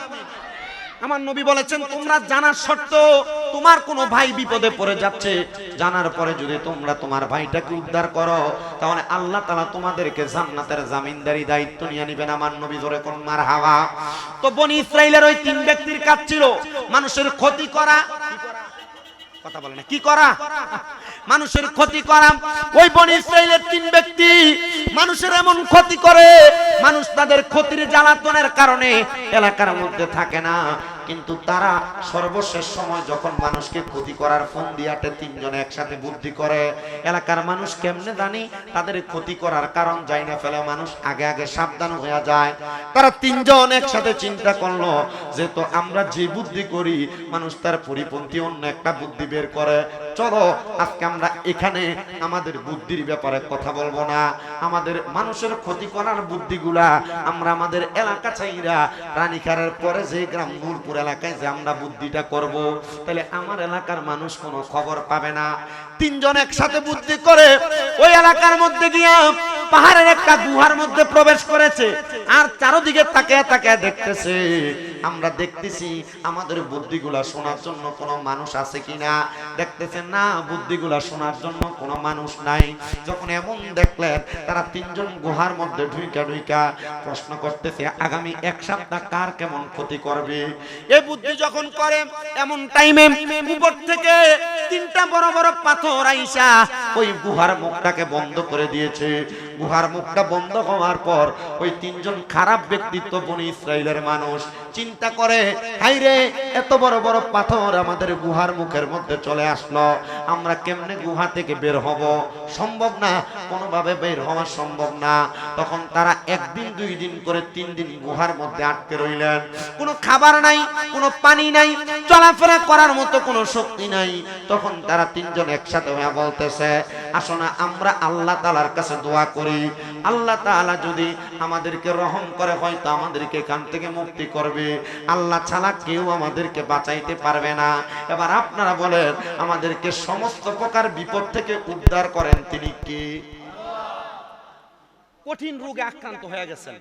আমার নবী বলেছেন, তোমরা জানার সত্ত্বেও তোমার কোন ভাই বিপদে পড়ে যাচ্ছে, জানার পরে যদি তোমরা তোমার ভাইটাকে উদ্ধার করো, তাহলে আল্লাহ তাআলা তোমাদেরকে জান্নাতের জামিনদারি দায়িত্ব নিয়ে নেবেন। আমার নবী জোরে কোন মারহাবা। তো বনি ইসরাইলের ওই 3 ব্যক্তির কাজ ছিল মানুষের ক্ষতি করা। কথা বলে না, কি করা? মানুষের ক্ষতি করা। ওই বনি ইসরাইলের 3 ব্যক্তি মানুষের এমন ক্ষতি করে, মানুষ তাদের ক্ষতির জ্বালাতনের কারণে এলাকার মধ্যে থাকে না, কিন্তু তারা সর্বশেষ সময় যখন মানুষকে ক্ষতি করার ফোন দিয়াতে 3 জনে একসাথে বুদ্ধি করে, এলাকার মানুষ কেমনে জানি তাদের ক্ষতি করার কারণ যায় না ফেলে মানুষ আগে আগে সাবধান হয়ে যায়। তারা 3 জন একসাথে চিন্তা করলো যে তো আমরা যে বুদ্ধি করি মানুষ তার পরিপন্থী অন্য একটা বুদ্ধি বের করে, চলো আজকে আমরা এখানে আমাদের বুদ্ধির ব্যাপারে কথা বলবো না, আমাদের মানুষের ক্ষতি করার বুদ্ধিগুলা আমরা আমাদের এলাকা চাইরা রানীখারের পরে যে গ্রাম নূরপুর এলাকায় যে আমরা বুদ্ধিটা করব, তাহলে আমার এলাকার মানুষ কোনো খবর পাবে না। 3 জন একসাথে বুদ্ধি করে ওই এলাকার মধ্যে গিয়া পাহাড়ের একটা গুহার মধ্যে প্রবেশ করেছে, আর চারদিকে তাকিয়ে তাকিয়ে দেখতেছে। আমরা দেখতেছি আমাদের বুদ্ধিগুলা শোনার জন্য কোনো মানুষ আছে কিনা, দেখতেছেন না বুদ্ধিগুলা শোনার জন্য কোনো মানুষ নাই। যখন এমন দেখলেন, তারা 3 জন গুহার মধ্যে ঢুইকা প্রশ্ন করতেছে আগামী 1 সপ্তাহ কার কেমন ক্ষতি করবে। এই বুদ্ধি যখন করে, এমন টাইমে উপর থেকে 3টা বড় বড় পাথর আইসা ওই গুহার মুখটাকে বন্ধ করে দিয়েছে। গুহার মুখটা বন্ধ হওয়ার পর ওই 3 জন খারাপ ব্যক্তিত্ব বনি ইসরাইলের মানুষ চিন্তা করে, হাইরে এত বড় বড় পাথর আমাদের গুহার মুখের মধ্যে চলে আসলো, আমরা কেমনে গুহা থেকে বের হব? সম্ভব না, কোনোভাবে বের হওয়া সম্ভব না। তখন তারা 1 দিন 2 দিন করে 3 দিন গুহার মধ্যে আটকে রইলেন। কোনো খাবার নাই, কোনো পানি নাই, চলাফেরা করার মতো কোনো শক্তি নাই। তখন তারা 3 জন একসাথে হয়ে বলতেছে, আসো না আমরা আল্লাহ তাআলার কাছে দোয়া করি, আল্লাহ তাআলা যদি আমাদেরকে রহম করে হয়তো আমাদেরকে এখান থেকে মুক্তি করবে, আল্লাহ ছাড়া কেউ আমাদেরকে বাঁচাইতে পারবে না। এবার আপনারা বলেন, আমাদেরকে সমস্ত প্রকার বিপদ থেকে উদ্ধার করেন তিনি কে? কঠিন রোগে আক্রান্ত হয়ে গেছেন,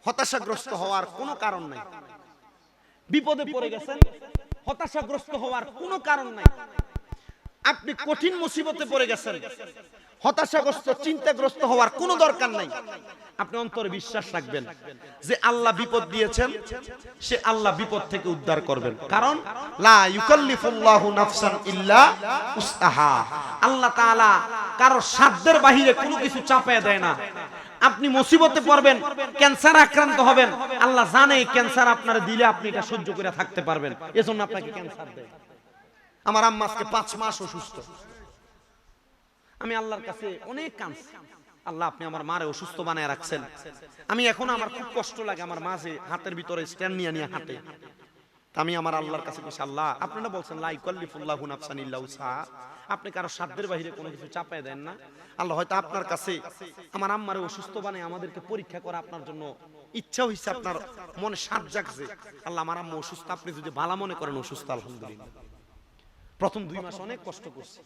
হতাশাগ্রস্ত হওয়ার কোনো কারণ নাই। বিপদে পড়ে গেছেন, হতাশাগ্রস্ত হওয়ার কোনো কারণ নাই। আপনি কঠিন মুসিবতে পড়ে গেছেন, হতাশাগ্রস্ত চিন্তাগ্রস্ত হওয়ার কোনো দরকার নাই। আপনি অন্তরে বিশ্বাস রাখবেন যে আল্লাহ বিপদ দিয়েছেন, সে আল্লাহ বিপদ থেকে উদ্ধার করবেন। কারণ লা ইউকাল্লিফুল্লাহু নাফসান ইল্লা উসআহা, আল্লাহ তাআলা কারো সাধ্যের বাহিরে কোনো কিছু চাপায় দেয় না। আপনি মুসিবতে পড়বেন, ক্যান্সার আক্রান্ত হবেন, আল্লাহ জানে এই ক্যান্সার আপনারা দিলে আপনি এটা সহ্য করে থাকতে পারবেন, এজন্য আপনাকে ক্যান্সার দেয়। আমার আম্মা আজকে 5 মাস অসুস্থ। আমি আল্লাহর কাছে অনেক কাঁদছি, আল্লাহ আপনি আমার মারে অসুস্থ বানায় রাখছেন। আমি এখন আমার খুব কষ্ট লাগে, আমার মা যে হাতের ভিতরে স্ট্যান্ড নিয়ে নিয়ে হাঁটে। আমি আমার আল্লাহর কাছে বলছি, আল্লাহ আপনারা বলছেন লা ইউকাল্লিফুল্লাহু নাফসান ইল্লা উসআহা, আপনি কারো সাধ্যের বাইরে কোনো কিছু চাপায় দেন না। আল্লাহ হয়তো আপনার কাছে আমার আম্মারে অসুস্থ বানায় আমাদেরকে পরীক্ষা করা আপনার জন্য ইচ্ছা হইছে, আপনার মনে সাধ জাগছে। আল্লাহ আমার আম্মা অসুস্থ, আপনি যদি ভালো মনে করেন অসুস্থ, আলহামদুলিল্লাহ। প্রথম 2 মাস অনেক কষ্ট করছি,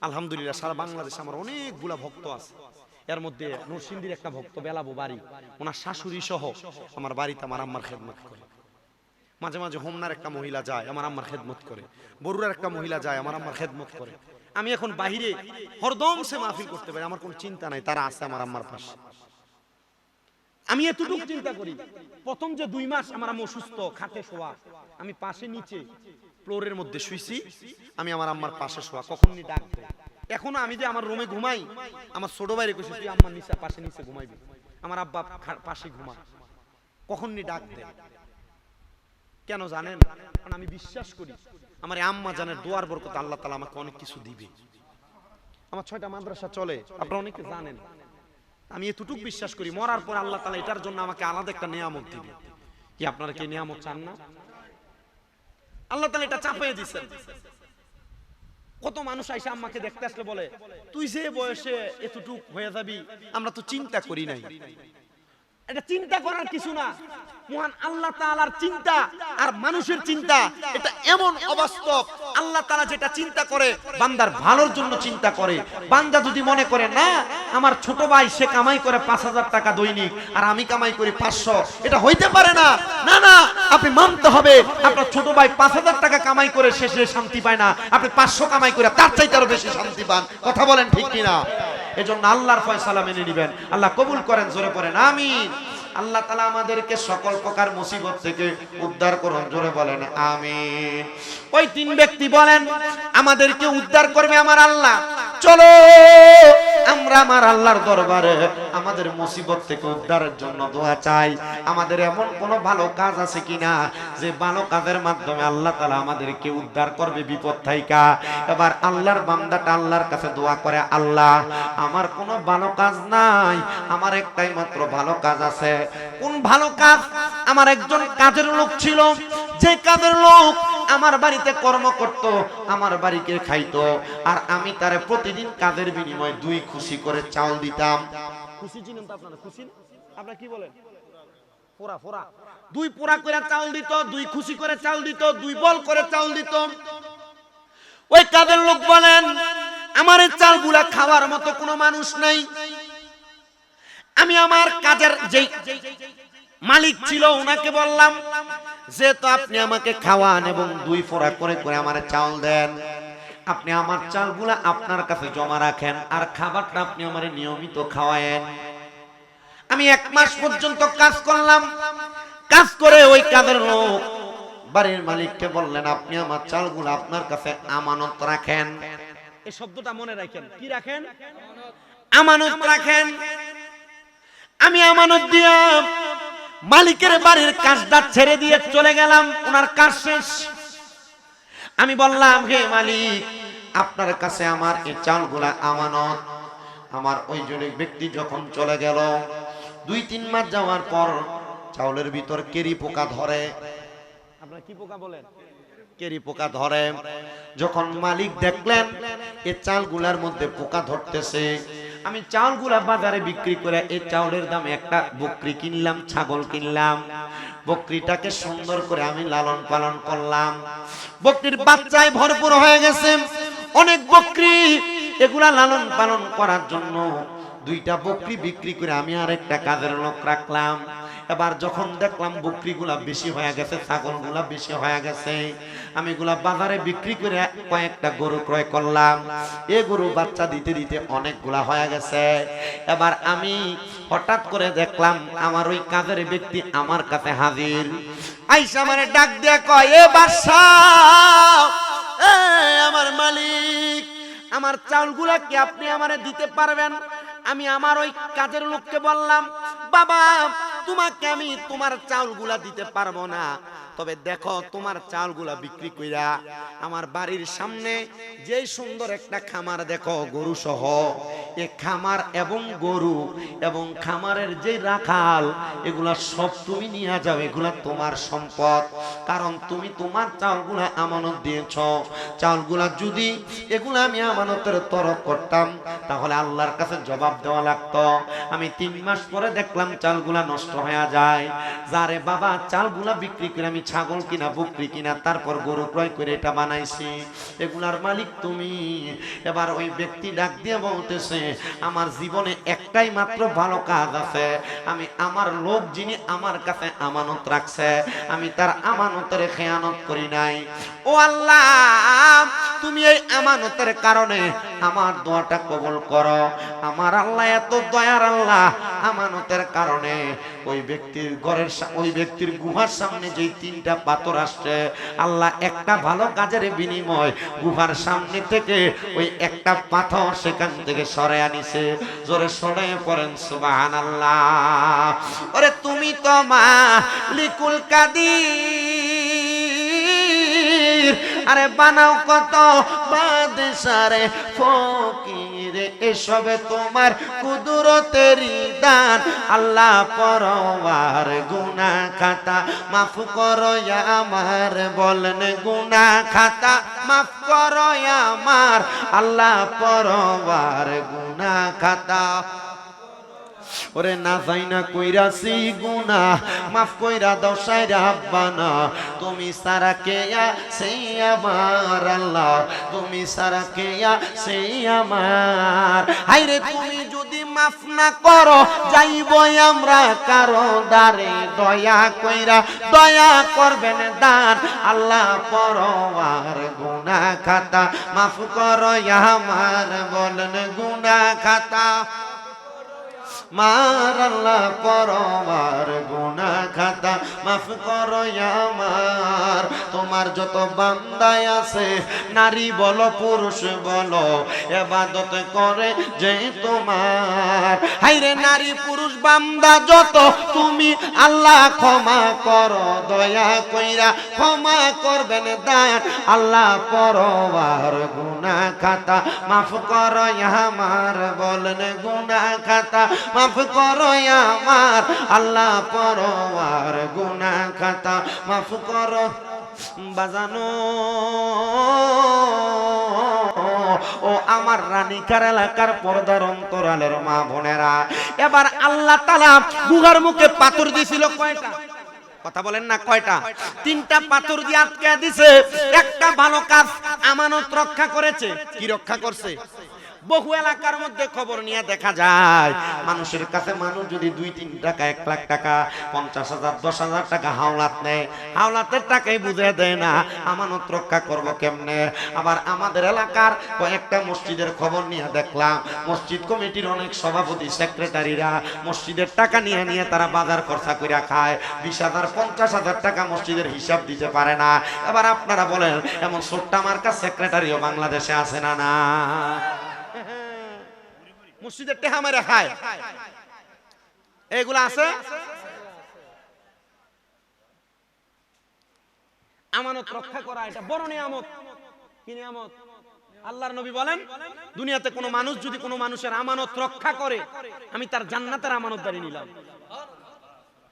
আলহামদুলিল্লাহ। সারা বাংলাদেশে আমার অনেকগুলা ভক্ত আছে, এর মধ্যে নরসিংদীর একটা ভক্ত বেলাবো বাড়ি, ওনার শাশুড়ি সহ আমার বাড়িতে আমার আম্মার খেদমত করে। মাঝে মাঝে হোমনার একটা মহিলা যায়, আমার আম্মার খেদমত করে। বরুড়ার একটা মহিলা যায়, আমার আম্মার খেদমত করে। আমি এখন বাহিরে হরদম সে মাহফিল করতে পারি, আমার কোনো চিন্তা নাই, তারা আছে আমার আম্মার পাশে। আমি এতটুকু চিন্তা করি, প্রথম যে 2 মাস আমার আম্মা অসুস্থ, খাটে শোয়া, আমি পাশে নিচে ফ্লোরের মধ্যে শুইছি, আমি আমার আম্মার পাশে শোয়া, কখনই ডাক দেয়। এখনো আমি যে আমার রুমে ঘুমাই, আমার ছোট ভাইরে কইছি তুই আম্মার নিচে পাশে নিচে ঘুমাইবি, আমার আব্বা পাশে ঘুমা, কখনই ডাক দেয়। কেন জানেন? কারণ আমি বিশ্বাস করি আমার আম্মা জানের দোয়ার বরকতে আল্লাহ তাআলা আমাকে অনেক কিছু দিবে। আমার 6টা মাদ্রাসা চলে, আপনারা অনেকে জানেন। আমি এতটুকু বিশ্বাস করি মরার পর আল্লাহ তাআলা এটার জন্য আমাকে আলাদা একটা নিয়ামত দিবে। কি আপনারা কি নিয়ামত চান না? আল্লাহ তাআলা এটা চাপিয়ে দিয়েছেন। কত মানুষ আইসা আম্মাকে দেখতে আসলে বলে তুই যে বয়সে এতটুক হয়ে যাবি আমরা তো চিন্তা করি নাই। এটা চিন্তা করার কিছু না, মহান আল্লাহ তাআলার চিন্তা আর মানুষের চিন্তা এটা এমন অবাস্তব। আল্লাহ তাআলা যেটা চিন্তা করে বান্দার ভালোর জন্য চিন্তা করে। বান্দা যদি মনে করে না আমার ছোট ভাই সে কামাই করে 5000 টাকা দৈনিক আর আমি কামাই করি 500, এটা হইতে পারে না। না না, আপনি মানতে হবে আপনার ছোট ভাই 5000 টাকা কামাই করে শেষে শান্তি পায় না, আপনি 500 কামাই করে তার চাইতে আরো বেশি শান্তি পান। কথা বলেন ঠিক কিনা? এজন্য আল্লাহর ফয়সালা মেনে নেবেন। আল্লাহ কবুল করেন, জোরে পড়েন আমিন। আল্লাহ তাআলা আমাদেরকে সকল প্রকার মুসিবত থেকে উদ্ধার করুন, জোরে বলেন আমিন। ওই 3 ব্যক্তি বলেন আমাদেরকে উদ্ধার করবে আমার আল্লাহ, চলো আমরা আমার আল্লাহর দরবারে আমাদের মুসিবত থেকে উদ্ধারের জন্য দোয়া চাই। আমাদের এমন কোন ভালো কাজ আছে কিনা যে ভালো কাজের মাধ্যমে আল্লাহ তাআলা আমাদেরকে উদ্ধার করবে বিপদ থাইকা। এবার আল্লাহর বান্দাটা আল্লাহর কাছে দোয়া করে, আল্লাহ আমার কোনো ভালো কাজ নাই, আমার একটাই মাত্র ভালো কাজ আছে। কোন ভালো কাজ? আমার একজন কাজের লোক ছিল, যে কাজের লোক আমার বাড়িতে কর্ম করত, আমার বাড়িতে খাইতো, আর আমি তারে প্রতিদিন কাজের বিনিময়ে 2 খুশি করে চাউল দিতাম। খুশি চিনেন তো আপনারা? খুশি আপনারা কি বলেন? পোড়া পোড়া 2 পোড়া করে চাউল দিত, 2 খুশি করে চাউল দিত, 2 বল করে চাউল দিত। ওই কাজের লোক বলেন আমার এই চালগুলা খাওয়ার মতো কোনো মানুষ নাই। আমি আমার কাজের যেই মালিক ছিল ওনাকে বললাম যে তো আপনি আমাকে খাওয়ান এবং 2 পোড়া করে করে আমার চাউল দেন, আপনি আমার চালগুলা আপনার কাছে জমা রাখেন আর খাবারটা আপনি আমারে নিয়মিত খাওয়ায়েন। আমি 1 মাস পর্যন্ত কাজ করলাম। কাজ করে ওই কাজের লোক বাড়ির মালিককে বললেন আপনি আমার চালগুলা আপনার কাছে আমানত রাখেন। এই শব্দটা মনে রাখেন, কি রাখেন? আমানত রাখেন। আমি আমানত দিয়া মালিকের বাড়ির কাজটা ছেড়ে দিয়ে চলে গেলাম, ওনার কাজ শেষ। আমি বললাম হে মালিক আপনার কাছে আমার এই চালগুলা আমানত। আমার ওই জনের ব্যক্তি যখন চলে গেল, 2-3 মাস যাওয়ার পর চাউলের ভিতর কেরি পোকা ধরে। আপনারা কি পোকা বলেন? কেরি পোকা ধরে। যখন মালিক দেখলেন এই চালগুলার মধ্যে পোকা ধরতেছে, আমি চাউলগুলা বাজারে বিক্রি করে এই চাউলের দামে একটা বকরি কিনলাম, ছাগল কিনলাম। বকরিটাকে সুন্দর করে আমি লালন পালন করলাম। বকরির বাচ্চায় ভরপুর হয়ে গেছে, অনেক বকরি। এগুলা লালন পালন করার জন্য 2টা বকরি বিক্রি করে আমি আরেকটা কাজের লোক রাখলাম। এবার যখন দেখলাম বকরিগুলা বেশি হয়ে গেছে, ছাগলগুলা বেশি হয়ে গেছে, আমি এগুলা বাজারে বিক্রি করে কয়েকটা গরু ক্রয় করলাম। এ গরু বাচ্চা দিতে দিতে অনেকগুলা হয়ে গেছে। এবার আমি হঠাৎ করে দেখলাম আমার ওই কাজের ব্যক্তি আমার কাছে হাজির। আইসা আমারে ডাক দিয়ে কয়, এ বাদশাহ, এ আমার মালিক, আমার চাউলগুলা কি আপনি আমারে দিতে পারবেন? আমি আমার ওই কাজের লোককে বললাম, বাবা তোমাকে আমি তোমার চাউলগুলা দিতে পারবো না, তবে দেখো তোমার চাউলগুলা বিক্রি কইরা আমার বাড়ির সামনে যে সুন্দর একটা খামার দেখো গরু সহ, এই খামার এবং গরু এবং খামারের যে রাখাল এগুলা সব তুমি নিয়ে যাও, এগুলা তোমার সম্পদ। কারণ তুমি তোমার চাউলগুলা আমানত দিয়েছ। চাউলগুলা যদি এগুলা আমি আমানতের তরফ করতাম তাহলে আল্লাহর কাছে জবাব দেওয়া লাগতো। আমি 3 মাস পরে দেখলাম চালগুলা নষ্ট হয়ে যায়। যারে বাবা চালগুলা বিক্রি করে আমি ছাগল কিনা বকরি কিনা তারপর গরু ক্রয় করে এটা বানাইছি, এগুলার মালিক তুমি। এবার ওই ব্যক্তি ডাক দিয়ে বলতেছে, আমার জীবনে একটাই মাত্র ভালো কাজ আছে, আমি আমার লোক যিনি আমার কাছে আমানত রাখছে আমি তার আমানতের খেয়ানত করি নাই। ও আল্লাহ, তুমি এই আমানতের কারণে আমার দোয়াটা কবুল করো। আমার আল্লাহ এত দয়ার আল্লাহ, আমানতের কারণে ওই ব্যক্তির ঘরের ওই ব্যক্তির গুহার সামনে যেই 3টা পাথর আসছে, আল্লাহ একটা ভালো কাজের বিনিময় গুহার সামনে থেকে ওই একটা পাথর সেখান থেকে সরে আনিছে। জোরে সরে পড়েন সুবহানাল্লাহ। ওরে তুমি তো মালিকুল কাদির, আরে বানাও কত বাদশারে ফকির, এসবে তোমার কুদরতেরই দান। আল্লাহ পরওয়ার গুনাহ খাতা মাফ করো আমার, বলেন গুনাহ খাতা মাফ করো আমার। আল্লাহ পরওয়ার গুনাহ খাতা, ওরে না যাই না কইরাছি গুনাহ মাফ কইরা দাও সাইরা আব্বানা। তুমি সারা কে সেই আমার আল্লাহ, তুমি সারা কে সেই আমার। হাইরে তুমি যদি মাফ না করো যাইব আমরা কারো দারে, দয়া কইরা দয়া করবেন দান। আল্লাহ পরওয়ার গুনাহ খাতা মাফ করো আমার, বলেন গুনাহ খাতা মার। আল্লাহ পরওয়ার গুনাহ খাতা মাফ করো আমার। তোমার যত বান্দায় আছে নারী বলো পুরুষ বলো ইবাদত করে যে তোমার, হাইরে নারী পুরুষ বান্দা যত তুমি আল্লাহ ক্ষমা করো, দয়া কইরা ক্ষমা করবেন দান। আল্লাহ পরওয়ার গুনাহ খাতা মাফ করো আমার, বলেন গুনাহ খাতা মাফ করো আমার। আল্লাহ পরওয়ার গুনাহ খাতা মাফ করো। বাজানো ও আমার রানীকার এলাকার পর্দার অন্তরালের মা বোনেরা, এবার আল্লাহ তাআলা গুহার মুখে পাথর দিয়েছিল কয়টা? কথা বলেন না কয়টা? 3টা পাথর দিয়ে আটকে দিছে। একটা ভালো কাজ আমানত রক্ষা করেছে। কি রক্ষা করছে? বহু এলাকার মধ্যে খবর নিয়ে দেখা যায় মানুষের কাছে মানুষ যদি 2-3 টাকা 1 লাখ টাকা 50,000 10,000 টাকা হাওলাত নেয়, হাওলাতের টাকাই বুঝে দেয় না আমানত রক্ষা করব কেমনে। আবার আমাদের এলাকার কয়েকটা মসজিদের খবর নিয়ে দেখলাম মসজিদ কমিটির অনেক সভাপতি সেক্রেটারিরা মসজিদের টাকা নিয়ে নিয়ে তারা বাজার খরচা করে খায়। 20,000 50,000 টাকা মসজিদের হিসাব দিতে পারে না। এবার আপনারা বলেন এমন ছোট্ট মার্কা সেক্রেটারিও বাংলাদেশে আছে না? না, মসজিদের টেহা মেরে খায়, এগুলা আছে। আমানত রক্ষা করা এটা বড় নিয়ামত। কি নিয়ামত? আল্লাহর নবী বলেন দুনিয়াতে কোনো মানুষ যদি কোনো মানুষের আমানত রক্ষা করে আমি তার জান্নাতের আমানতদারি নিলাম।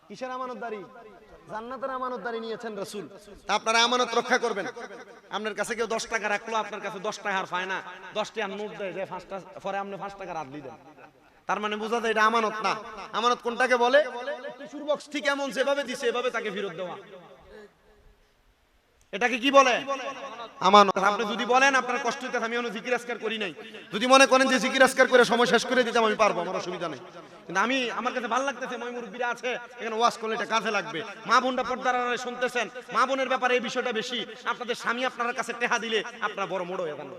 কিসের আমানতদারি? জান্নাতের আমানতদারি নিয়েছেন রাসূল। তা আপনারা আমানত রক্ষা করবেন। আপনার কাছে কেউ 10 টাকা রাখলো, আপনার কাছে 10 টাকা আর পায় না, 10 টাকা নোট দেয় যে 5টা পরে আপনি 5 টাকা রাখলি দেন, তার মানে বোঝা যায় এটা আমানত না। আমানত কোনটাকে বলে? টিস্যুর বক্স ঠিক এমন যেভাবে দিছে এভাবে তাকে ফেরত দেওয়া। এটাকে কি বলে? আমানত। আপনি যদি বলেন আপনার কষ্ট হইতে আমি অনেক জিকির আজকার করি নাই, যদি মনে করেন যে জিকির আজকার করে সময় শেষ করে দিতাম, আমি পারবো, আমার অসুবিধা নেই। কিন্তু আমার কাছে ভালো লাগতেছে মই মুরব্বীরা আছে এখানে ওয়াজ করলে এটা কাজে লাগবে। মা বোনরা পর্দার আড়ালে শুনতেছেন, মা বোনের ব্যাপারে এই বিষয়টা বেশি। আপনাদের স্বামী আপনার কাছে টেহা দিলে আপনার বড় মোড় হয়ে যাবে।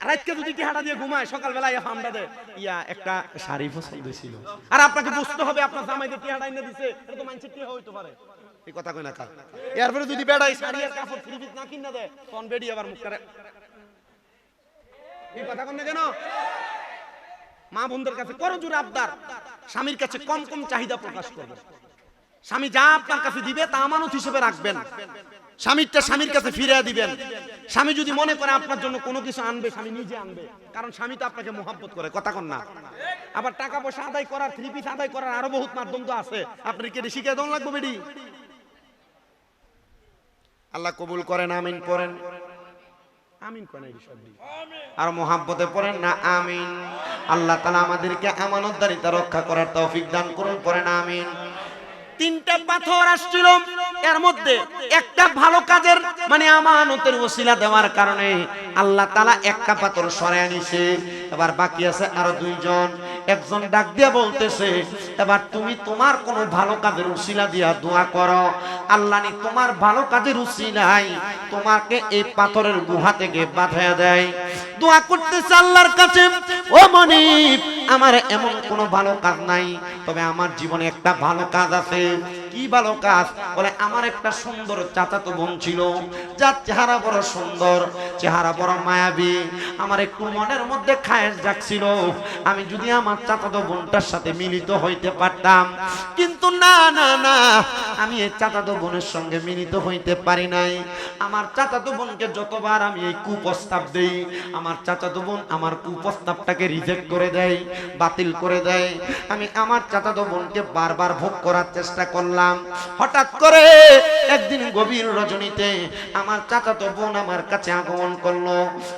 রাতকে যদি টেহাটা দিয়ে ঘুমায়, সকালবেলা হামটা দেয় ইয়া একটা শাড়ি পছন্দ ছিল, আর আপনাকে বুঝতে হবে আপনার জামাইকে টেহাটা এনে দিছে, এটা তো মানুষের টেহা হইতে পারে। এই কথা কই না কা। এরপরে যদি বেড়াই শাড়ি আর কাপড় থ্রি পিস না কিনা দেয়, তখন বেডি আবার মুখ করে। এই কথা কন না কেন? মা বোনদের কাছে করো জোর আবদার, স্বামীর কাছে কম কম চাহিদা প্রকাশ করবেন। স্বামী যা আপনার কাছে দিবে তা আমানত হিসেবে রাখবেন, স্বামীরটা স্বামীর কাছে ফিরিয়ে দিবেন। স্বামী যদি মনে করে আপনার জন্য কোনো কিছু আনবে, স্বামী নিজে আনবে, কারণ স্বামী তো আপনাকে মহব্বত করে। কথা কন না? আবার টাকা পয়সা আদায় করার, থ্রি পিস আদায় করার আরো বহুত মাধ্যম তো আছে, আপনার কি শিখে দেওয়া লাগবে বেডি? আল্লাহ কবুল করেন, আমিন পড়েন, আমিন করেন। আর মহাব্বতে পড়েন না আমিন। আল্লাহ তাআলা আমাদেরকে আমানতদারিতা রক্ষা করার তৌফিক দান করুন, পড়েন আমিন। তিনটা পাথর আসছিল, এর মধ্যে একটা ভালো কাজের মানে আমানতের ওসিলা দেওয়ার কারণে আল্লাহ তাআলা একটা পাথর সরায় নিছে। এবার বাকি আছে আরো দুইজন। একজন ডাক দিয়া বলতেছে, এবার তুমি তোমার কোন ভালো কাজের উসিলা দিয়া দোয়া করো, আল্লাহ নি তোমার ভালো কাজের উসিলাই তোমাকে এই পাথরের গুহা থেকে বাঁচায়া দেয়। দোয়া করতেছে আল্লাহর কাছে, ও মনিব আমার এমন কোনো ভালো কাজ নাই, তবে আমার জীবনে একটা ভালো কাজ আছে। কি ভালো কাজ? বলে আমার একটা সুন্দর চাচাতো বোন ছিল, যার চেহারা বড় সুন্দর, চেহারা বড় মায়াবী। আমার একটু মনের মধ্যে খায়েশ জাগছিল, আমি যদি আমার চাচাতো বোনটার সাথে মিলিত হইতে পারতাম, কিন্তু না না না, আমি এই চাচাতো বোনের সঙ্গে মিলিত হইতে পারি নাই। আমার চাচাতো বোনকে যতবার আমি এই কুপ্রস্তাব দেই, আমার চাচাতো বোন আমার কুপ্রস্তাবটাকে রিজেক্ট করে দেয়, বাতিল করে দেয়। আমি আমার চাচাতো বোনকে বারবার ভোগ করার চেষ্টা করলাম। হঠাৎ করে একদিন গভীর রজনীতে আমার চাচাতো বোন আমার কাছে আগমন করলো।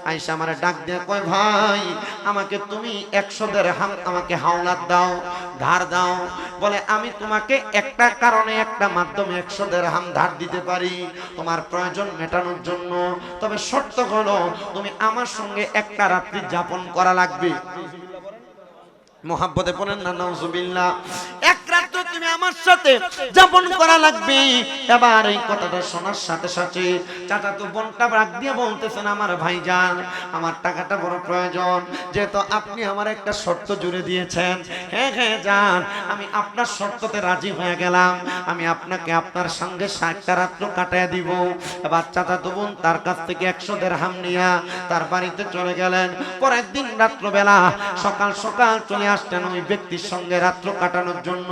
আয়েশা আমারে ডাক দিয়ে কয়, ভাই আমাকে তুমি 100 দিরহাম আমাকে হাওলাত দাও, ধার দাও। বলে আমি তোমাকে একটা কারণে, একটা মাধ্যমে 100 দিরহাম ধার দিতে পারি তোমার প্রয়োজন মেটানোর জন্য, তবে শর্ত হলো তুমি আমার সঙ্গে একটা রাত্রি যাপন করা লাগবে। মোহাব্বতে পড়েন না নাউজুবিল্লাহ। এক রাত তুমি আমার সাথে যাপন করা লাগবে। এবার এই কথাটা শোনার সাথে সাথে চাচাতো বোনটা রাগ দিয়ে বলতেছেন, আমার ভাইজান আমার টাকাটা বড় প্রয়োজন, যেহেতু আপনি আমার একটা শর্ত জুড়ে দিয়েছেন। হ্যাঁ হ্যাঁ যান, আমি আপনার শর্ততে রাজি হয়ে গেলাম, আমি আপনাকে আপনার সঙ্গে 60টা রাত্র কাটায় দিব। এবার চাচাতো বোন তার কাছ থেকে 100 দিরহাম নিয়া তার বাড়িতে চলে গেলেন। পরের দিন রাত্রবেলা সকাল সকাল চলে আসতেন ওই ব্যক্তির সঙ্গে রাত্র কাটানোর জন্য।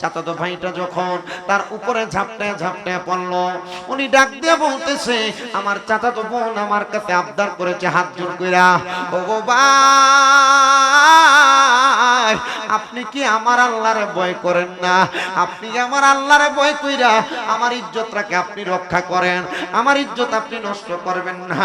চাচাতো ভাইটা যখন তার উপরে ঝাপটায় ঝাপটায় পড়ল, উনি ডাক দিয়ে বলতেছে, আমার চাচাতো বোন আমার কাছে আবদার করেছে হাত জোর কইরা, ও গো ভাই আপনি কি আমার আল্লাহরে ভয় করেন না? আপনি কি আমার আল্লাহরে ভয় কইরা আমার ইজ্জতটাকে আপনি রক্ষা করেন, আমার ইজ্জত আপনি নষ্ট করবেন না।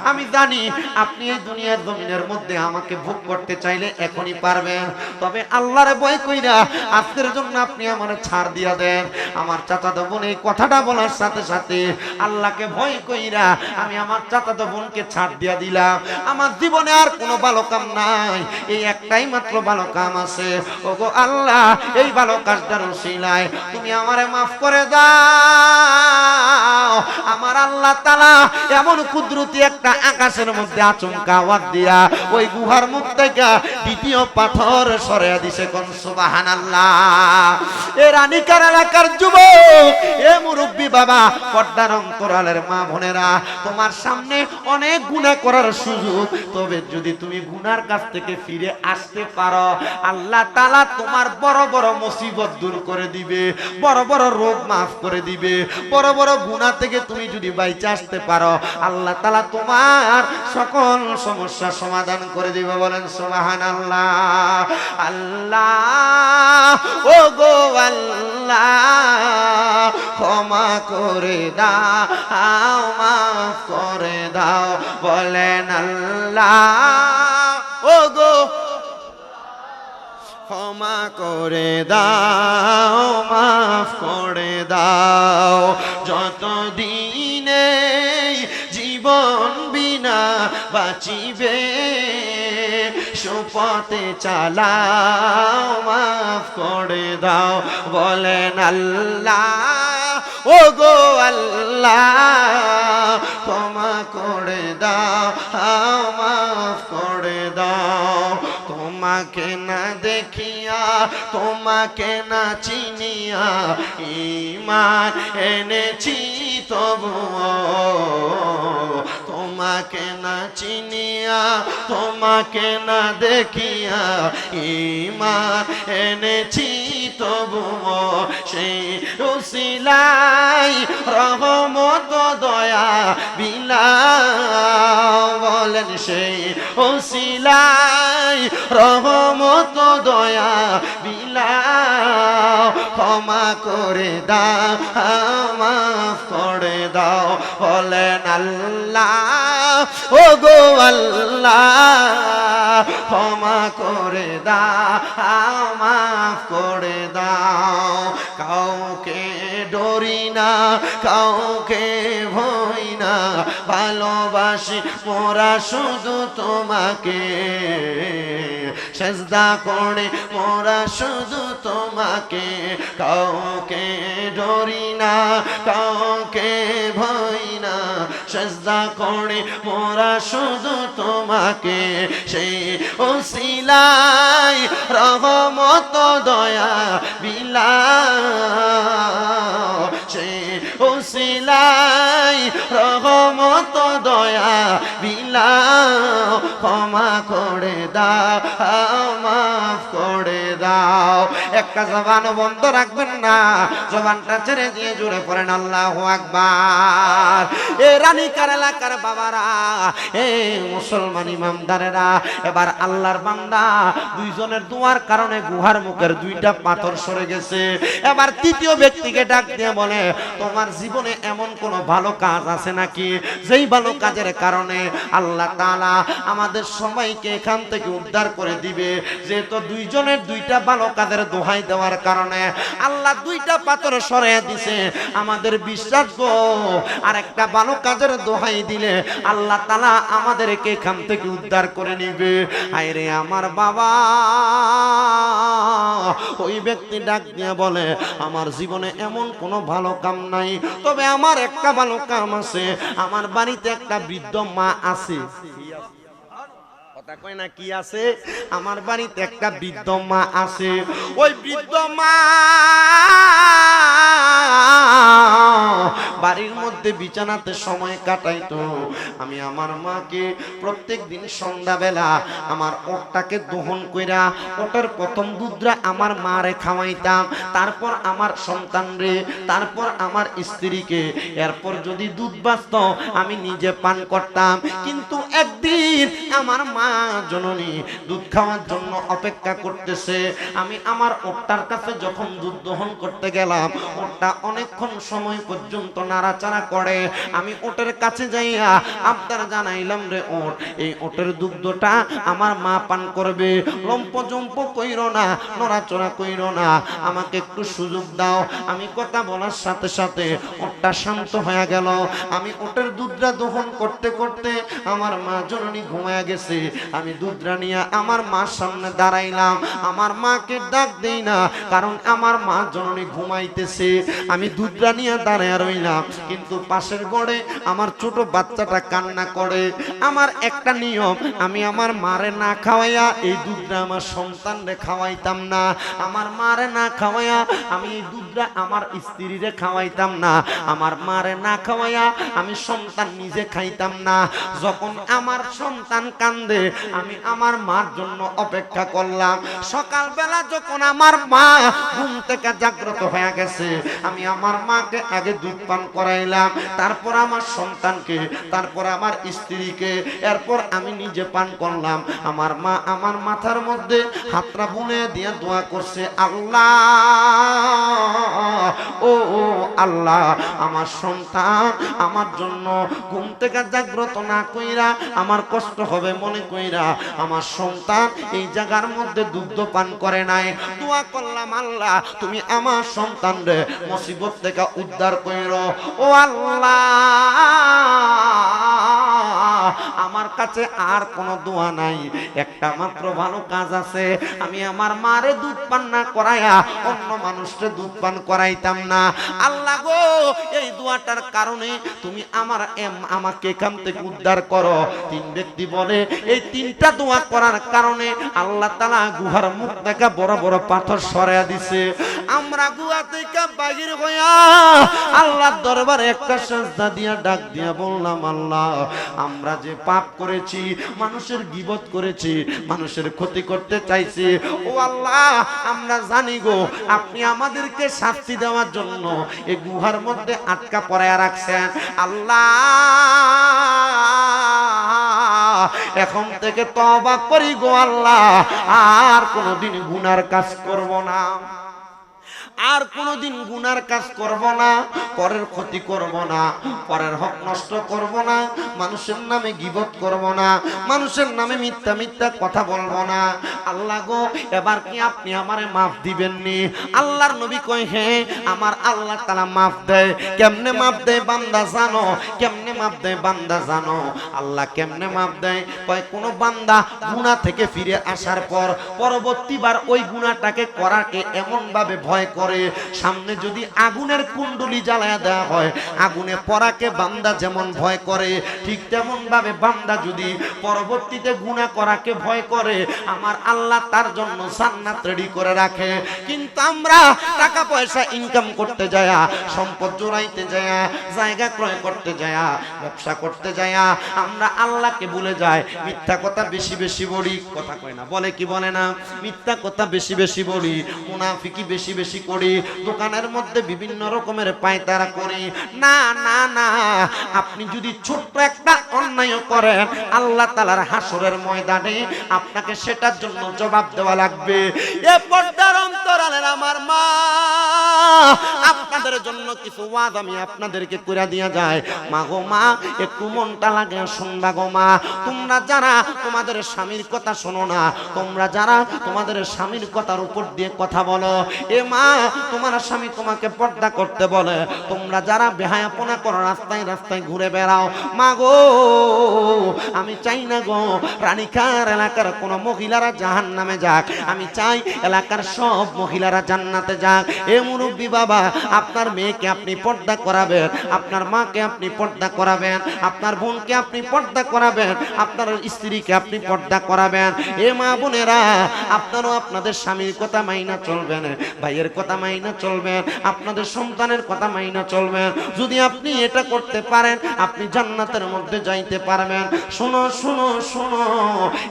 আমি জানি আপনি এই দুনিয়ার জমিনের মধ্যে আমাকে ভোগ করতে চাইলে এখনই পারবেন, তবে আল্লাহরে ভয় কইরা আজকের জন্য আপনি আমারে ছাড় দিয়া দেন। আমার চাচাতো বোন এই কথাটা বলার সাথে সাথে আল্লাহকে ভয় কইরা আমি আমার চাচাতো বোনকে ছাড় দিয়া দিলাম। আমার জীবনে আর কোনো ভালো কাম নাই, এই একটাই মাত্র ভালো কাম আছে। ওগো আল্লাহ এই ভালো কাজটার উসিলায় তুমি আমারে মাফ করে দাও। আমার আল্লাহ তাআলা এমন কুদরতি একটা আকাশের মধ্যে আচমকা আওয়াজ দিয়া ওই গুহার মুখ থেকে দ্বিতীয় পাথর সরিয়ে দিছে। কোন সুবহানাল্লাহ। এ রানীকার এলাকার যুবক, এ মুরব্বী বাবা, পর্দার অন্তরালের মা বোনেরা, তোমার সামনে অনেক গুনাহ করার সুযোগ, তবে যদি তুমি গুনার কাছ থেকে ফিরে আসতে পারো আল্লাহ তাআলা তোমার বড় বড় মুসিবত দূর করে দিবে, বড় বড় রোগ মাফ করে দিবে। বড় বড় গুনাহ থেকে তুমি যদি বাইচে আসতে পারো আল্লাহ তাআলা তোমার সকল সমস্যা সমাধান করে দিবে। বলেন সুবহানাল্লাহ। আল্লাহ ও গো আল্লাহ ক্ষমা করে দাও, মাফ করে দাও। বলেন আল্লাহ ও গো ক্ষমা করে দাও, মাফ করে দাও। যতদিনে জীবন বিনা বাঁচিবে, সুপথে চালাও, মাফ করে দাও। বলেন আল্লাহ, ও গো আল্লাহ, ক্ষমা করে দাও, মাফ করে দাও। তোমাকে না দেখিয়া, তোমাকে না চিনিয়া ঈমান এনেছি তবুও, তোমাকে না চিনিয়া, তোমাকে না দেখিয়া ঈমান এনেছি তবুও, সেই উসিলাই রহমত দয়া বিলাও। বলেন সেই উসিলাই রহমত দয়া বিলাও। ক্ষমা করে দাও, মাফ করে দাও। বলেন আল্লাহ, ও গো আল্লাহ, ক্ষমা করে দাও, মাফ করে দাও। কাউকে ডরি না, কাউকে ভয় না, ভালোবাসি মোরা শুধু তোমাকে। সেজদা করে মোরা শুধু তোমাকে। কাউকে ডরি না, কাউকে ভয় না, সেজদা করে মোরা শুধু তোমাকে। সেই উসিলাই রহমত দয়া বিলাও। সেই উসিলাই রহমত দয়া বিলাও। ক্ষমা করে দাও, মাফ করে দাও। একটা জবান বন্ধ রাখবেন না, জবানটা ছেড়ে দিয়ে জুড়ে পড়েন আল্লাহু আকবার। এ রানীকার এলাকার বাবারা, এ মুসলমান ইমামদারেরা, এবার আল্লাহর বান্দা দুইজনের দোয়ার কারণে গুহার মুখের দুইটা পাথর সরে গেছে। এবার তৃতীয় ব্যক্তিকে ডাক দিয়ে বলে, তোমার জীবনে এমন কোন ভালো কাজ আছে নাকি, যেই ভালো কাজের কারণে আল্লাহ তাআলা আমাদের সবাইকে এখান থেকে উদ্ধার করে দিবে। যেহেতু দুইজনের দুইটা ভালো কাজের দোহাই দেওয়ার কারণে আল্লাহ দুইটা পাথর সরিয়ে দিছে, আমাদের বিশ্বাস গো, আর একটা ভালো কাজের দোহাই দিলে আল্লাহ তাআলা আমাদেরকে এখান থেকে উদ্ধার করে নিবে। আরে আমার বাবা, ওই ব্যক্তি ডাক দিয়ে বলে, আমার জীবনে এমন কোনো ভালো কাম নাই, তবে আমার একটা ভালো কাম আছে। আমার বাড়িতে একটা বৃদ্ধ মা আছে। কথা কয় না, কি আছে? আমার বাড়িতে একটা বৃদ্ধ মা আছে। ওই বৃদ্ধ মা বাড়ির মধ্যে বিছানাতে সময় কাটাইতো। আমি আমার মাকে প্রত্যেক দিন সন্ধ্যাবেলা আমার ওটটাকে দহন কইরা ওটার প্রথম দুধরা আমার মারে খাওয়াইতাম, তারপর আমার সন্তান রে, তারপর আমার স্ত্রীকে, এরপর যদি দুধ বাঁচত আমি নিজে পান করতাম। কিন্তু একদিন আমার মা জননী দুধ খাওয়ার জন্য অপেক্ষা করতেছে। আমি আমার ওটটার কাছে যখন দুধ দহন করতে গেলাম, ওটটা অনেকক্ষণ সময় পর্যন্ত নাড়াচাড়া করে। আমি ওটের কাছে যাইয়া আবদার জানাইলাম, রে ওট, এই ওটের দুগ্ধটা আমার মা পান করবে, লম্প জম্প কইরো না, নড়াচড়া কইরো না, আমাকে একটু সুযোগ দাও। আমি কথা বলার সাথে সাথে ওটটা শান্ত হয়ে গেল। আমি ওটের দুধটা দহন করতে করতে আমার মা জননী ঘুমায়া গেছে। আমি দুধটা নিয়ে আমার মার সামনে দাঁড়াইলাম। আমার মাকে ডাক দেই না, কারণ আমার মা জননী ঘুমাইতেছে। আমি দুধটা নিয়ে দাঁড়ায় রইলাম, কিন্তু পাশের ঘরে আমার ছোট বাচ্চাটা কান্না করে। আমার একটা নিয়ম, আমি আমার মারে না খাওয়াইয়া এই দুধটা আমার সন্তানরে খাওয়াইতাম না। আমার মারে না খাওয়াইয়া আমি এই দুধটা আমার স্ত্রীরে খাওয়াইতাম না। আমার মারে না খাওয়াইয়া আমি সন্তান নিজে খাইতাম না। যখন আমার সন্তান কান্দে আমি আমার মার জন্য অপেক্ষা করলাম। সকালবেলা যখন আমার মা ঘুম থেকে জাগ্রত হয়ে গেছে, আমি আমার মাকে আগে দুধ পান করাইলাম, তারপর আমার সন্তানকে, তারপর আমার স্ত্রীকে, এরপর আমি নিজে পান করলাম। আমার মা আমার মাথার মধ্যে হাতটা বুনে দিয়ে দোয়া করছে, আল্লাহ ও আল্লাহ, আমার সন্তান আমার জন্য ঘুম থেকে জাগ্রত না কইরা, আমার কষ্ট হবে মনে কইরা আমার সন্তান এই জায়গার মধ্যে দুগ্ধ পান করে নাই। দোয়া করলাম, আল্লাহ তুমি আমার সন্তান রে মুসিবত থেকে উদ্ধার কইরো। ও আল্লাহ, আমার কাছে আর কোনো দোয়া নাই, একটা মাত্র ভালো কাজ আছে। আমি আমার মারে দুধ পান না করাইয়া অন্য মানুষকে দুধ পান করাইতাম না। আল্লাহ গো, এই দোয়াটার কারণে তুমি আমাকে এখান থেকে উদ্ধার করো। তিন ব্যক্তি বলে এই তিনটা দোয়া করার কারণে আল্লাহ তাআলা গুহার মুখ থেকে বড় বড় পাথর সরাইয়া দিছে। আমরা গুহা থেকে বাহির হইয়া আল্লাহর দরবারে একটা সিজদা দিয়া ডাক দিয়া বললাম, আল্লাহ আমরা যে পাপ করেছি, মানুষের গীবত করেছি, মানুষের ক্ষতি করতে চাইছি, ও আল্লাহ আমরা জানি গো আপনি আমাদেরকে শাস্তি দেওয়ার জন্য এই গুহার মধ্যে আটকা পড়ায়া রাখছেন। আল্লাহ এখন থেকে তওবা করি গো আল্লাহ, আর কোনোদিন গুনার কাজ করব না, আর কোনোদিন গুনার কাজ করব না, পরের ক্ষতি করব না, পরের হক নষ্ট করব না, মানুষের নামে গীবত করব না, মানুষের নামে মিথ্যা মিথ্যা কথা বলবো না। আল্লাহ গো, এবার কি আপনি আমারে মাফ দিবেন নি? আল্লাহর নবী কয়, হ্যাঁ আমার আল্লাহ তাআলা মাফ দেয়। কেমনে মাফ দেয় বান্দা জানো? কেমনে মাফ দেয় বান্দা জানো? আল্লাহ কেমনে মাফ দেয়? কয় কোন বান্দা গুনাহ থেকে ফিরে আসার পর পরবর্তীবার ওই গুনাহটাকে করাকে এমন ভাবে ভয় করে, সামনে যদি আগুনের কুণ্ডলি জ্বালায়া দেওয়া হয়, আগুনে পড়াকে বান্দা যেমন ভয় করে, ঠিক তেমন ভাবে বান্দা যদি পরবর্তীতে গুনাহ করাকে ভয় করে, আমার আল্লাহ তার জন্য জান্নাত রেডি করে রাখে। কিন্তু আমরা টাকা পয়সা ইনকাম করতে যায়া, সম্পদ জোড়াইতে যায়া, জায়গা ক্রয় করতে যায়া, ব্যবসা করতে যায়া আমরা আল্লাহকে ভুলে যাই, মিথ্যা কথা বেশি বেশি বলি, কথা কয় না, বলে কি বলে না, মিথ্যা কথা বেশি বেশি বলি, মুনাফিকি বেশি বেশি করি, দোকানের মধ্যে বিভিন্ন রকমের পায়তারা করি। না না না, আপনি যদি ছোট্ট একটা অন্যায় করেন, আল্লাহ তাআলার হাসরের ময়দানে আপনাকে সেটার জন্য জবাব দেওয়া লাগবে। এ পর্দার অন্তরালের আমার মা, আপনাদের জন্য কিছু ওয়াজ আমি আপনাদেরকে কইরা দিয়া যায়। মা গো মা, একটু মনটা লাগে শুনবা গো মা। তোমরা যারা তোমাদের স্বামীর কথা শোনো না, তোমরা যারা তোমাদের স্বামীর কথার উপর দিয়ে কথা বলো, এ মা তোমার স্বামী তোমাকে পর্দা করতে বলে, তোমরা যারা বেহায়াপনা করো, রাস্তায় রাস্তায় ঘুরে বেড়াও, মা গো আমি চাই না গো রানীকার এলাকার কোন মহিলারা জাহান্নামে যাক, আমি চাই এলাকার সব মহিলারা জান্নাতে যাক। এ মুরব্বী বাবা, আপনার মেয়েকে আপনি পর্দা করাবেন, আপনার মাকে আপনি পর্দা করাবেন, আপনার বোনকে আপনি পর্দা করাবেন, আপনার স্ত্রীকে আপনি পর্দা করাবেন। এ মা বোনেরা, আপনারও আপনাদের স্বামীর কথা মাইনা চলবেন, ভাইয়ের কথা মাইনা চলবেন, আপনাদের সন্তানের কথা মাইনা চলবেন। যদি আপনি এটা করতে পারেন, আপনি জান্নাতের মধ্যে যাইতে পারবেন। শোনো শোনো শোনো,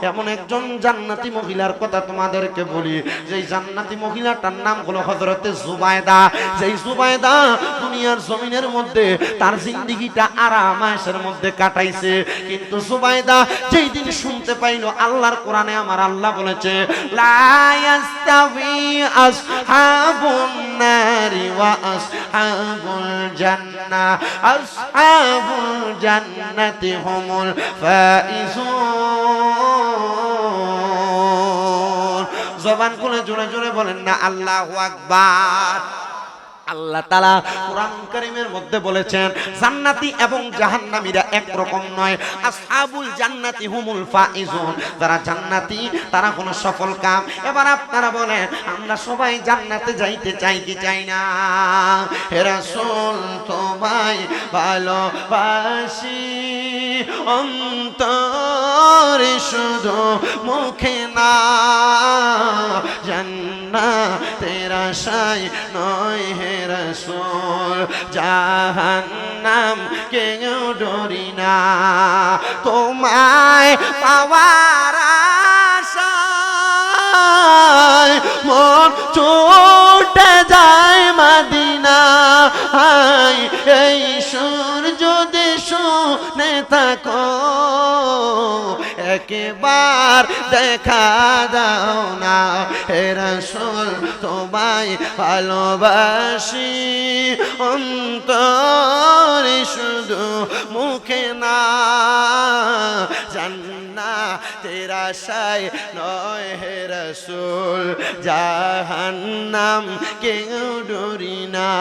এমন একজন জান্নাতি মহিলার কথা তোমাদেরকে বলি, যেই জান্নাতি মহিলাটার নাম হলো হযরতে জুবাইদা। যেই জুবাইদা দুনিয়ার জমিনের মধ্যে তার জিন্দেগিটা আরাম আয়েশের মধ্যে কাটাইছে, কিন্তু জুবাইদা যেই দিন শুনতে পাইলো আল্লাহর কোরআনে আমার আল্লাহ বলেছে, লা ইয়াস্তাবি আসহাবুন নারি ওয়া আসহাবুল জান্নাহ, আসহাবুল জান্নাতি হুমুল ফাইজুন। জবান খুলে জোরে জোরে বলেন না আল্লাহু আকবার। আল্লাহ তাআলা কোরআন কারীমের মধ্যে বলেছেন, জান্নাতি এবং জাহান্নামীরা এক রকম নয়। আসহাবুল জান্নাতি হুমুল ফাইজুন, যারা জান্নাতি তারা কোনো সফল কাম। এবার আপনারা বলেন, আমরা সবাই জান্নাতে যাইতে চাই কি চাই না? হে রাসূল তোমায় ভালোবাসি অন্তরে শুধু মুখে না, জান্নাতের আশায় নয় হে রাসূল, জাহান্নাম কেউ ডরি না। তোমায় পাওয়ার আশায় মন ছুটে যায় মদিনা, এই সুর যদি শুনে থাকো একবার দেখা দাও না হে রাসূল তোমায় ভালোবাসি অন্তরে শুধু মুখে না জান্নাতের আশায় নয় হে রাসূল জাহান্নাম কেউ ডরি না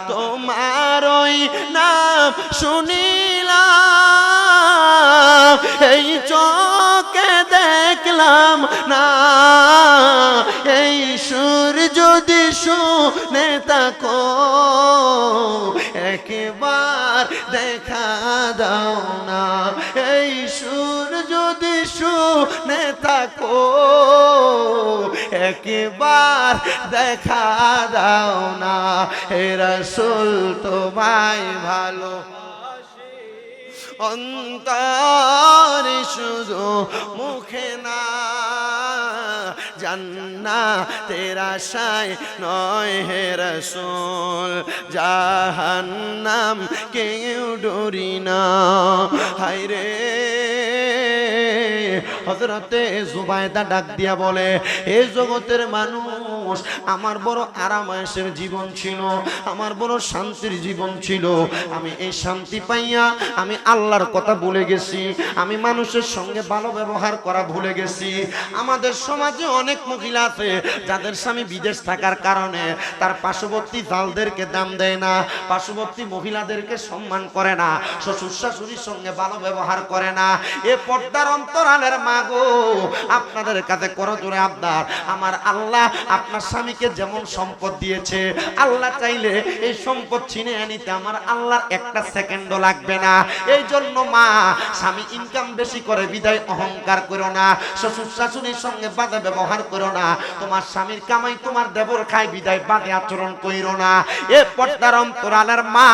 তোমার ওই নাম শুনিলাম এই চোখে দেখলাম না এই সুর যদি শুনে থাকো একবার দেখা দাও না এই সুর যদি শুনে থাকো একবার দেখা দাও না হে রাসূল তোমায় ভালো অন্তরে শুধু মুখে না জান্নাতের আশায় নয় হে রাসূল জাহান্নাম কেউ ডরি না হায়রে হযরতে জুবায়দা ডাক দিয়া বলে এই জগতের মানুষ আমার বড় আরামায়েশের জীবন ছিল আমার বড় শান্তির জীবন ছিল আমি এই শান্তি পাইয়া আমি আল্লাহর কথা ভুলে গেছি আমি মানুষের সঙ্গে ভালো ব্যবহার করা ভুলে গেছি আমাদের সমাজে অনেক মহিলা আছে যাদের স্বামী বিদেশ থাকার কারণে তার পার্শ্ববর্তী জালদেরকে দাম দেয় না পার্শ্ববর্তী মহিলাদেরকে সম্মান করে না শ্বশুর শাশুড়ির সঙ্গে ভালো ব্যবহার করে না এ পর্দার অন্তরালের মাগো আপনাদের কাছে করজোরে আবদার আমার আল্লাহ আপনার স্বামীকে যেমন সম্পদ দিয়েছে আল্লাহ চাইলে এই সম্পদ ছিনিয়ে নিতে আমার আল্লাহর একটা সেকেন্ডও লাগবে না এই জন্য মা স্বামী ইনকাম বেশি করে বিদায় অহংকার করো না শ্বশুর শাশুড়ির সঙ্গে বাজে ব্যবহার করো না তোমার স্বামীর কামাই তোমার দেবর খায় বিদায় বাজে আচরণ করো না এ পর্দার অন্তরালের মা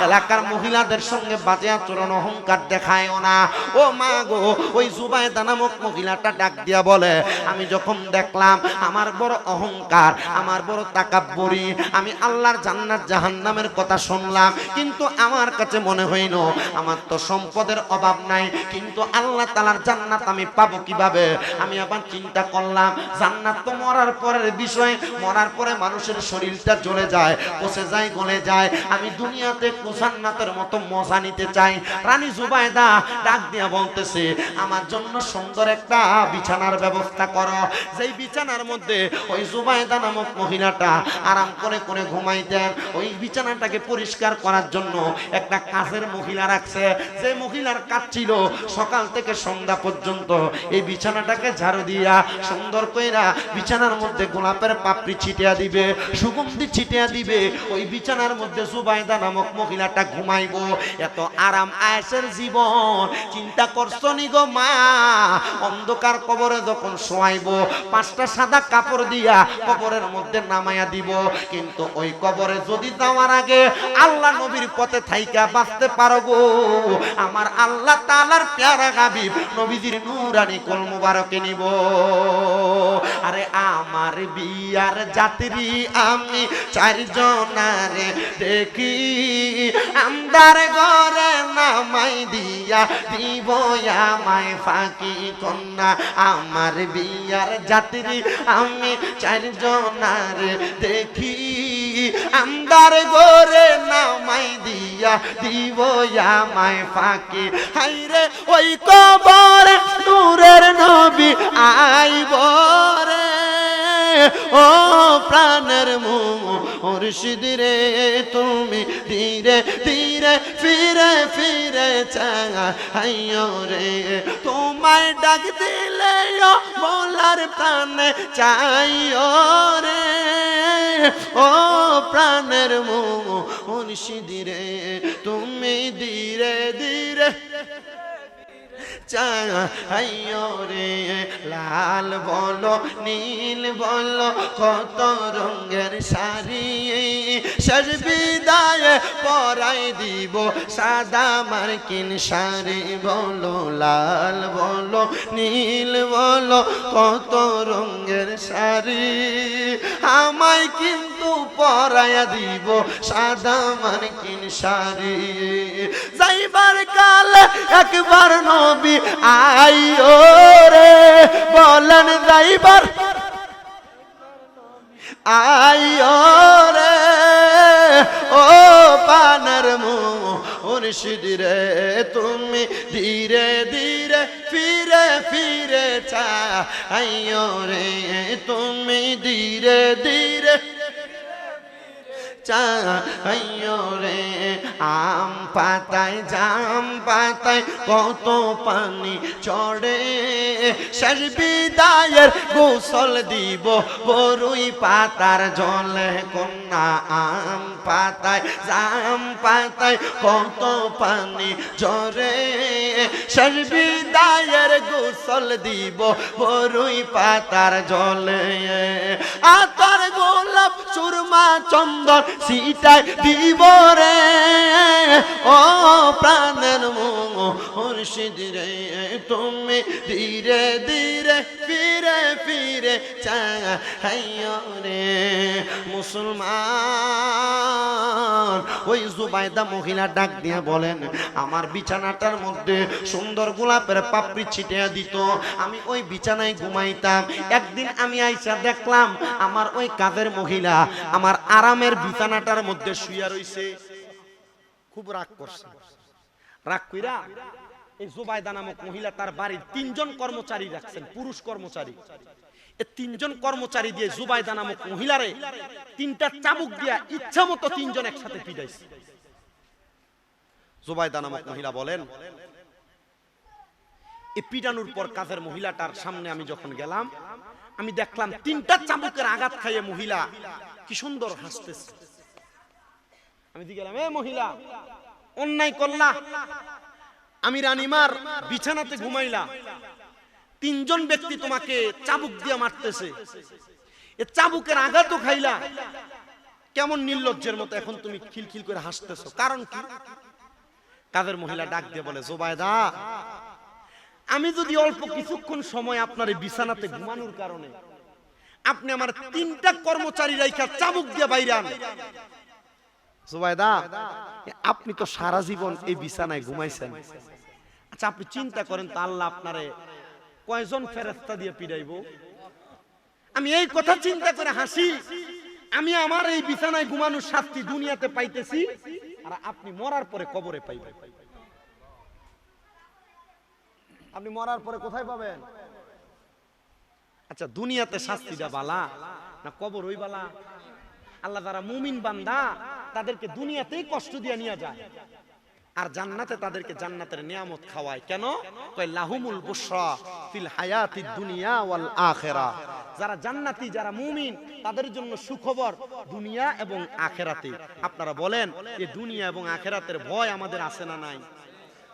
এলাকার মহিলাদের সঙ্গে বাজে আচরণ অহংকার দেখায়ও না ও মা গো ওই জুবায়দা নামক মহিলাটা ডাক দিয়া বলে আমি যখন দেখলাম আমার বড় অহংকার আমার বড় তাকাব্বুরি আমি আল্লাহর জান্নাত জাহান্নামের কথা শুনলাম কিন্তু আমার কাছে মনে হইল আমার তো সম্পদের অভাব নাই কিন্তু আল্লাহ তাআলার জান্নাত আমি পাবো কিভাবে আমি আবার চিন্তা করলাম জান্নাত তো মরার পরের বিষয় মরার পরে মানুষের শরীরটা জ্বলে যায় পচে যায় গলে যায় আমি দুনিয়াতে জান্নাতের মতো মজা নিতে চাই রানী জুবায়দা ডাক দিয়া বলতেছে আমার জন্য সুন্দর একটা বিছানার ব্যবস্থা করো যেই বিছানার মধ্যে ওই জুবায়দা নামক মহিলাটা আরাম করে করে ঘুমাইতেন ওই বিছানাটাকে পরিষ্কার করার জন্য একটা কাজের মহিলা রাখছে যে মহিলার কাজ ছিল সকাল থেকে সন্ধ্যা পর্যন্ত এই বিছানাটাকে ঝাড়ু দিয়া সুন্দর কইরা বিছানার মধ্যে গোলাপের পাপড়ি ছিটিয়া দিবে সুগন্ধি ছিটিয়া দিবে ওই বিছানার মধ্যে জুবায়দা নামক মহিলাটা ঘুমাইবো এত আরাম আয়েশের জীবন চিন্তা করছো নি গো মা অন্ধকার কবরে যখন শোয়াইবো পাঁচটা সাদা কাপড় দিয়া কবরের মধ্যে নামাইয়া দিব কিন্তু ওই কবরে যদি যাওয়ার আগে আল্লাহ নবীর পথে থাইকা বাঁচতে পারো গো আমার আল্লাহ তাআলার প্যারা হাবিব নবীজির নূরানি কোল মুবারকে নিব আরে আমার বিয়ার যাত্রী আমি চারজনারে দেখি আমদার ঘরে নামাই দিয়া দিব আমায় ফাঁকি কন্যা আমার বিয়ার যাত্রী আমি চারজনারে দেখি আমদার ঘরে নামাই দিয়া দিব আমায় ফাঁকি হাইরে ওই কবরে নূরের নবী আইব রে ও প্রাণের মুর্শিদ রে তুমি ধীরে ধীরে ফিরে ফিরে চাইও রে তোমায় ডাক দিলে বলার প্রাণে চাইও রে ও প্রাণের মুর্শিদ রে তুমি ধীরে ধীরে চাইও রে লাল বলো নীল বলো কত রঙের শাড়ি শেষ বিদায় পরাই দিব সাদা মার্কিন শাড়ি বলো লাল বলো নীল বলো কত রঙের শাড়ি আমায় কিন্তু পরাইয়া দিব সাদা মার্কিন শাড়ি। যাইবার কালে একবার নবী আইও রে, বলেন যাইবার আইও রে, ও পানের মুর্শিদ রে, তুমি ধীরে ধীরে ফিরে ফিরে চাইও রে, তুমি ধীরে ধীরে চাইও রে। আম পাতায় জাম পাতায় কত পানি চড়ে, শেষ বিদায়ের গোসল দিব বরুই পাতার জলে কন্যা। আম পাতায় জাম পাতায় কত পানি ঝরে, শেষ বিদায়ের গোসল দিব বরুই পাতার জলে। আতর গোলাপ সুরমা চন্দন সিটাই দিব রে, ও প্রাণের মুর্শিদ রে, তুমি ধীরে ধীরে ফিরে ফিরে চাইও রে। মুসলমান ওই জুবাইদা মহিলা ডাক দিয়ে বলেন, আমার বিছানাটার মধ্যে সুন্দর গোলাপের পাপড়ি ছিটিয়ে দিত, আমি ওই বিছানায় ঘুমাইতাম। একদিন আমি আইসা দেখলাম আমার ওই কাজের মহিলা আমার আরামের বিছানাটার মধ্যে শুইয়া রইছে। খুব রাগ করছে, রাগ কইরা এই জুবাইদা নামক মহিলা তার বাড়ির 3 জন কর্মচারী রাখছেন, পুরুষ কর্মচারী। এই 3 জন কর্মচারী দিয়ে জুবাইদা নামক মহিলারে 3টা চাবুক দিয়া ইচ্ছা মতো 3 জন একসাথে পিটাইছে। জুবাইদা নামক মহিলা বলেন, এই পিটানোর পর কাজের মহিলাটার সামনে আমি যখন গেলাম, আমি দেখলাম 3টা চাবুকের আঘাত খাইয়ে মহিলা কি সুন্দর হাসতেছে। আমি গেলাম, এ মহিলা অন্যায় করলা, আমি রানীমার বিছানাতে ঘুমাইলা, 3 জন ব্যক্তি তোমাকে চাবুক দিয়ে মারতেছে, এ চাবুকের আঘাতও খাইলা, কেমন নির্লজ্জের মতো এখন তুমি খিলখিল করে হাসতেছো, কারণ কি? কাজের মহিলা ডাক দিয়ে বলে, জুবাইদা, আমি যদি অল্প কিছুক্ষণ সময় আপনার বিছানাতে ঘুমানোর কারণে আপনি আমার 3টা কর্মচারী রাইখা চাবুক দিয়ে বাইরান, জুবাইদা আপনি তো সারা জীবন এই বিছানায় ঘুমাইছেন, আচ্ছা আপনি চিন্তা করেন তো আল্লাহ আপনারে কয়জন ফেরেশতা দিয়ে পিটাইবো? আমি এই কথা চিন্তা করে হাসি, আমি আমার এই বিছানায় ঘুমানোর শাস্তি দুনিয়াতে পাইতেছি, আর আপনি মরার পরে কবরে পাইবেন। আপনি মরার পরে কোথায় পাবেন? আচ্ছা দুনিয়াতে শাস্তিটা বালা না কবর ওই বালা? আল্লাহ যারা মুমিন বান্দা তাদেরকে দুনিয়াতেই কষ্ট দিয়ে নিয়ে যায়, আর জান্নাতে তাদেরকে জান্নাতের নিয়ামত খাওয়ায়। কেন? কয় লাহুমুল বুশরা ফিল হায়াতিদ দুনিয়া ওয়াল আখিরা। যারা জান্নাতি, যারা মুমিন, তাদের জন্য সুখবর দুনিয়া এবং আখিরাতে। আপনারা বলেন এই দুনিয়া এবং আখিরাতের ভয় আমাদের আছে না নাই?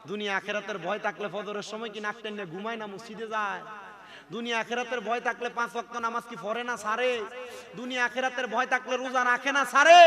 দুনিয়া আখিরাতের ভয় থাকলে ফজরের সময় কি নাক টেনে ঘুমায় না মসজিদে যায়? দুনিয়া আখিরাতের ভয় থাকলে 5 ওয়াক্ত নামাজ কি পড়ে না ছাড়ে? দুনিয়া আখিরাতের ভয় থাকলে রোজা রাখে না ছাড়ে?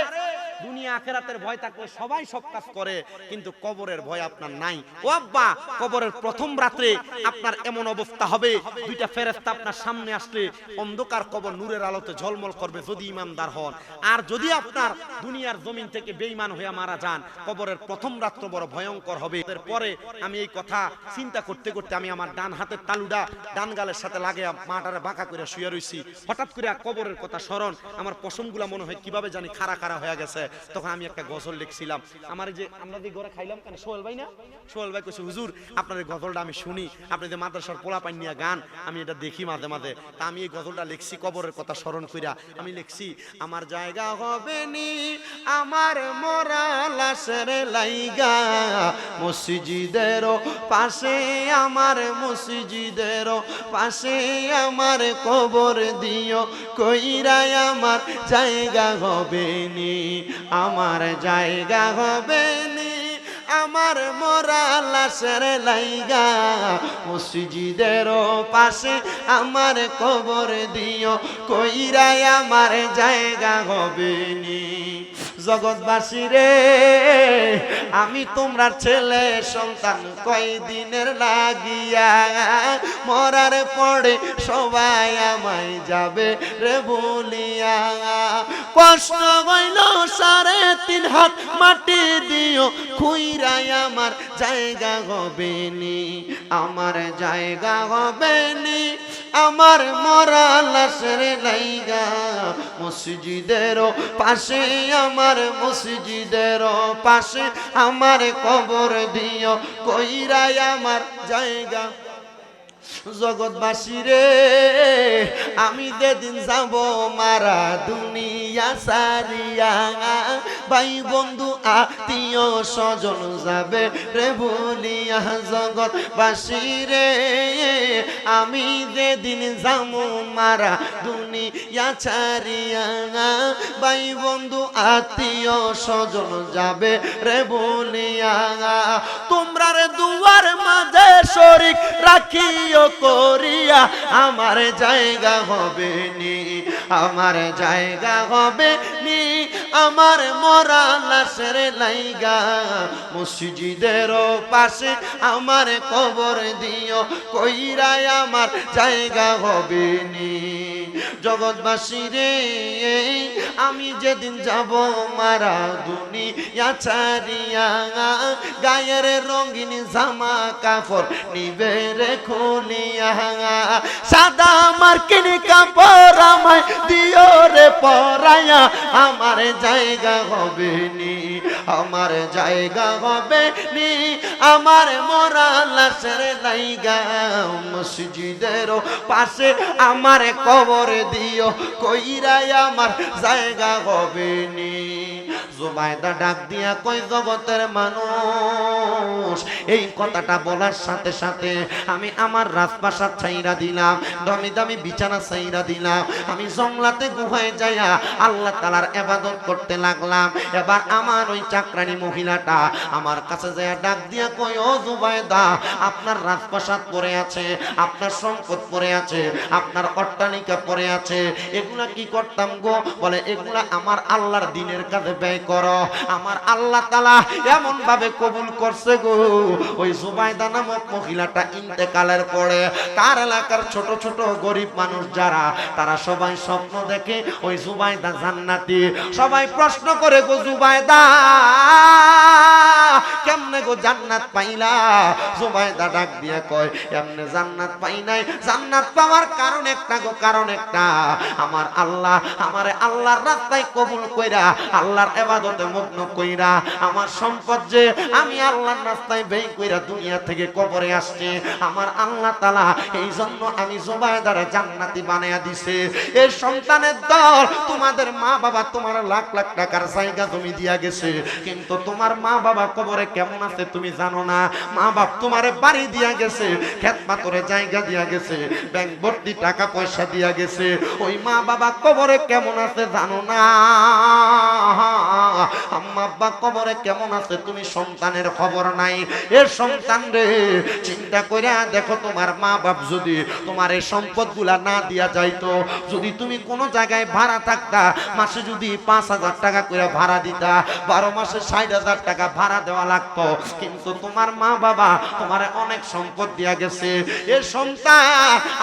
দুনিয়া আখিরাতের ভয় থাকলে সবাই সব কাজ করে, কিন্তু কবরের ভয় আপনার নাই। ও আব্বা, কবরের প্রথম রাতে আপনার এমন অবস্থা হবে, 2টা ফেরেশতা আপনার সামনে আসলে অন্ধকার কবর নূরের আলোতে ঝলমল করবে যদি ইমানদার হন। আর যদি আপনার দুনিয়ার জমিন থেকে বেঈমান হয়ে মারা যান, কবরের প্রথম রাত্র বড় ভয়ঙ্কর হবে। এরপরে আমি এই কথা চিন্তা করতে করতে আমি আমার ডান হাতের তালুটা ডান গালের সাথে লাগিয়ে মাটারে বাঁকা করে শুয়ে রইছি। হঠাৎ করে কবরের কথা স্মরণ, আমার পশমগুলা মনে হয় কিভাবে জানি খাড়া খাড়া হয়ে গেছে। তখন আমি একটা গজল লিখছিলাম। আমার যে আমরা যে ঘরে খাইলাম কেন, সোহেল ভাই না, সোহেল ভাই কইছে হুজুর আপনার এই গজলটা আমি শুনি, আপনি যে মাদ্রাসার পোলাপাইন নিয়ে গান, আমি এটা দেখি মাঝে মাঝে, তা আমি এই গজলটা লিখছি কবরের কথা স্মরণ কইরা। আমি লিখছি, আমার জায়গা হবে নি আমার মরা লাশের লাইগা, মসজিদের পাশে আমার, মসজিদের পাশে আমার কবর দিও কইরা, আমার জায়গা হবে নি, আমার জায়গা হবে নি আমার মরা লাশের লাইগা, মসজিদের পাশে আমার কবর দিও কইরা, আমার জায়গা হবে নি। জগৎবাসী রে আমি তোমরা ছেলে সন্তান কয়দিনের লাগিয়া মরার পরে সবাই আমায় যাবে রে বলিয়া কষ্ট হইল 3.5 হাত মাটি দিও খুইরাই আমার জায়গা হবে নি আমার জায়গা হবে নি আমার মরা লাশের লাইগা মসজিদের পাশে আমার মসজিদের পাশে আমার কবর দিও কইরাই আমার জায়গা জগৎবাসী রে আমি যেদিন যাব মারা দুনিয়া সারিয়া ভাই বন্ধু আত্মীয় স্বজন যাবে রে বলিয়া জগৎবাসী রে আমি যেদিন যাব মারা দুনিয়া ছাড়িয়া ভাই বন্ধু আত্মীয় স্বজন যাবে রে বলিয়া তোমরা রে দুয়ার মাঝে শরীক রাখিও করিয়া আমার জায়গা হবে নি আমার জায়গা হবে নি আমার মরা লাশের লাইগা মসজিদের পাশে আমার কবর দিও কইরাই আমার জায়গা হবে নি জগৎবাসী রে আমি যেদিন যাব মারা দুনিয়া ছাড়িয়া গায়ের রঙিন জামা কাপড় নিবে রে খুলিয়া সাদা মার্কিন কাপড় আমায় দিও রে পরাইয়া আমার জায়গা হবে নি আমার জায়গা হবে নি আমার মরা লাশের লাইগা মসজিদের পাশে আমার কবর দিও কইরাই আমার জায়গা হবে নি জুবাইদা ডাক দিয়া কই জগতের মানুষ এই কথাটা বলার সাথে সাথে আমি আমার রাজপ্রাসাদ ছাইরা দিলাম দামি দামি বিছানা ছাইরা দিলাম আমি জঙ্গলাতে গুহায় যাইয়া আল্লাহ তাআলার ইবাদত করতে লাগলাম এবার আমার ওই চাকরানী মহিলাটা আমার কাছে যাইয়া ডাক দিয়া কই ও জুবাইদা আপনার রাজপ্রাসাদ পড়ে আছে আপনার সম্পদ পড়ে আছে আপনার অট্টালিকা পড়ে আছে এগুলা কি করতাম গো বলে এগুলা আমার আল্লাহর দ্বীনের কাজে ব্যয় করো আমার আল্লাহ তাআলা এমন ভাবে কবুল করছে গো ওই জুবাইদা নামক মহিলাটা ইন্তেকালের পরে তার এলাকার ছোট ছোট গরিব মানুষ যারা তারা সবাই স্বপ্ন দেখে ওই জুবাইদা জান্নাতি সবাই প্রশ্ন করে গো জুবাইদা কেমনে গো জান্নাত পাইলা জুবাইদা ডাক দিয়ে কয় এমনে জান্নাত পাই নাই জান্নাত পাওয়ার কারণ একটা গো কারণ একটা আমার আল্লাহ আমারে আল্লাহর রাস্তায় কবুল কইরা আল্লাহর ইবাদতে মগ্ন কইরা আমার সম্পদ যে আমি আল্লাহর রাস্তায় ব্যয় কইরা দুনিয়া থেকে কবরে আসছে আমার আল্লাহ তাআলা এই জন্য আমি জুবাইদারে জান্নাতি বানায়া দিছে এই সন্তানের দল তোমাদের মা বাবা তোমার লাখ লাখ টাকার জায়গা তুমি দিয়া গেছে কিন্তু তোমার মা বাবা কবরে কেমন আছে তুমি জানো না মা বাপ তোমারে বাড়ি দিয়া গেছে ক্ষেত পাথরে জায়গা দিয়া গেছে ব্যাংক ভর্তি টাকা পয়সা দিয়া গেছে ওই মা বাবা কবরে কেমন আছে জানো না আম্মা আব্বা কবরে কেমন আছে তুমি সন্তানের খবর নাই এর সন্তান রে চিন্তা কইরা দেখো তোমার মা বাপ যদি তোমার এই সম্পদগুলা না দিয়া যাইতো যদি তুমি কোনো জায়গায় ভাড়া থাকতা মাসে যদি 5,000 টাকা করে ভাড়া দিতা 12 মাসে 60,000 টাকা ভাড়া দেওয়া লাগতো কিন্তু তোমার মা বাবা তোমারে অনেক সম্পদ দিয়া গেছে এর সন্তান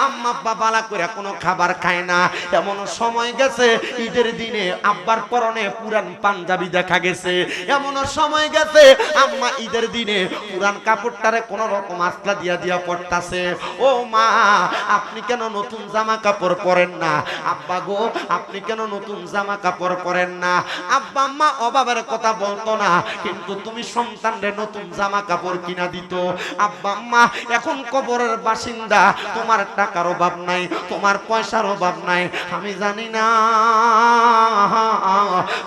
আম্মা আব্বা বালা করে কোনো খাবার খায় না এমন সময় গেছে ঈদের দিনে আব্বার পরনে পুরান পাঞ্জাবি দেখা গেছে এমন সময় গেছে আম্মা ঈদের দিনে পুরান কাপড়টারে কোনো রকম আসলা দিয়া দিয়া পড়তাছে ও মা আপনি কেন নতুন জামা কাপড় পরেন না আব্বা গো আপনি কেন নতুন জামা কাপড় পরেন না আব্বা আম্মা অভাবের কথা বলতো না কিন্তু তুমি সন্তানরে নতুন জামা কাপড় কিনা দিত আব্বা আম্মা এখন কবরের বাসিন্দা তোমার টাকার অভাব নাই তোমার পয়সার অভাব নাই আমি জানি না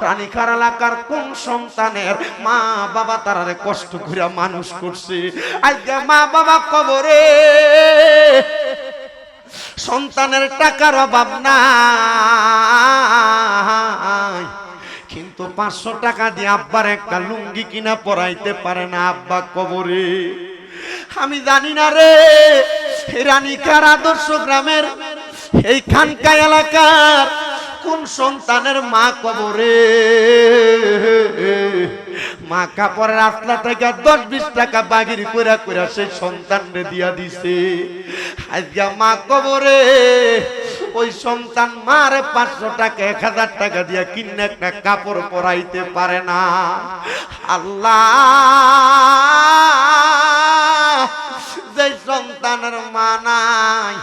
রানীখার এলাকার কোন সন্তানের মা বাবা তারারে কষ্ট করে মানুষ করছে আজকে মা বাবা কবরে সন্তানের টাকার অভাব নাই কিন্তু 500 টাকা দিয়ে আব্বার একটা লুঙ্গি কিনা পরাইতে পারে না আব্বা কবরে আমি জানি না রে রানীখার আদর্শ গ্রামের এই খানকা এলাকার কোন সন্তানের মা কবরে মা কাপড়ের আসলা থেকে 10-20 টাকা বাগির কইরা কইরা সেই সন্তানরে দিয়া দিছে। আজকে মা কবরে ওই সন্তান মারে 500 টাকা 1000 টাকা দিয়া কিনে একটা কাপড় পরাইতে পারে না। আল্লাহ, যে সন্তানের মা নাই,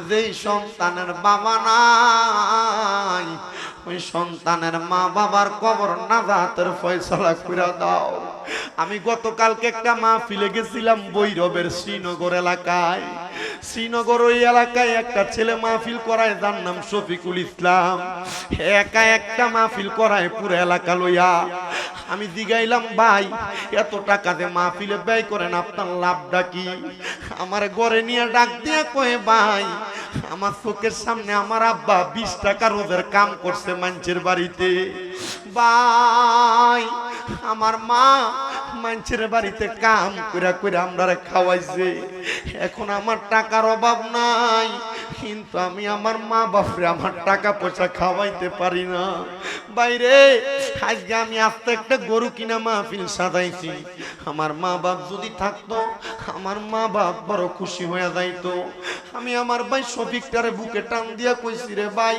যে সন্তানের বাবা নাই, ওই সন্তানের মা বাবার কবর নাজাতের ফয়সালা কইরা দাও। আমি গতকালকে একটা মাহফিলে গেছিলাম ভৈরবের শ্রীনগর এলাকায়। শ্রীনগর ওই এলাকায় একটা ছেলে মাহফিল করায়, যার নাম শফিকুল ইসলাম। একা একটা মাহফিল করায় পুরো এলাকা লইয়া। আমি জিগাইলাম, ভাই এত টাকা দিয়ে মাহফিলে ব্যয় করেন, আপনার লাভটা কি? আমার ঘরে নিয়ে ডাক দিয়ে কয়ে, ভাই আমার চোখের সামনে আমার আব্বা 20 টাকা রোজের কাম করছে মানুষের বাড়িতে। ভাই আমার মা মানুষের বাড়িতে কাম কইরা কইরা আমরা খাওয়াইছে। এখন আমার টাকার অভাব নাই, কিন্তু আমি আমার মা বাপরে আমার টাকা পয়সা খাওয়াইতে পারি না। বাইরে আজকে আমি আস্তে একটা গরু কিনা মাহফিল সাজাইছি। আমার মা বাপ যদি থাকতো, আমার মা বাপ বড় খুশি হয়ে যাইতো। আমি আমার ভাই শফিকটারে বুকে টান দিয়া কইছি, রে ভাই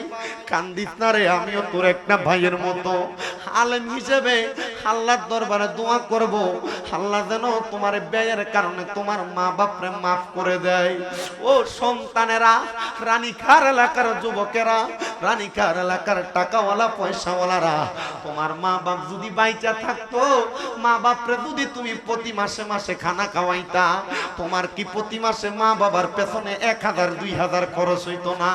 কান্দিস না রে, আমিও তোর একটা ভাইয়ের মতো। আলেম হিসেবে আল্লাহর দরবারে দোয়া করব, আল্লাহ যেন তোমার ব্যয়ের কারণে তোমার মা বাপরে মাফ করে দেয়। ও সন্তানেরা, রানীখার এলাকার যুবকেরা, রানীখার এলাকার টাকাওয়ালা পয়সাওয়ালারা, তোমার মা বাপ যদি বাইচা থাকতো, মা বাপরে যদি তুমি প্রতি মাসে মাসে খানা খাওয়াইতা, তোমার কি প্রতি মাসে মা বাবার পেছনে 1000-2000 খরচ হইতো না?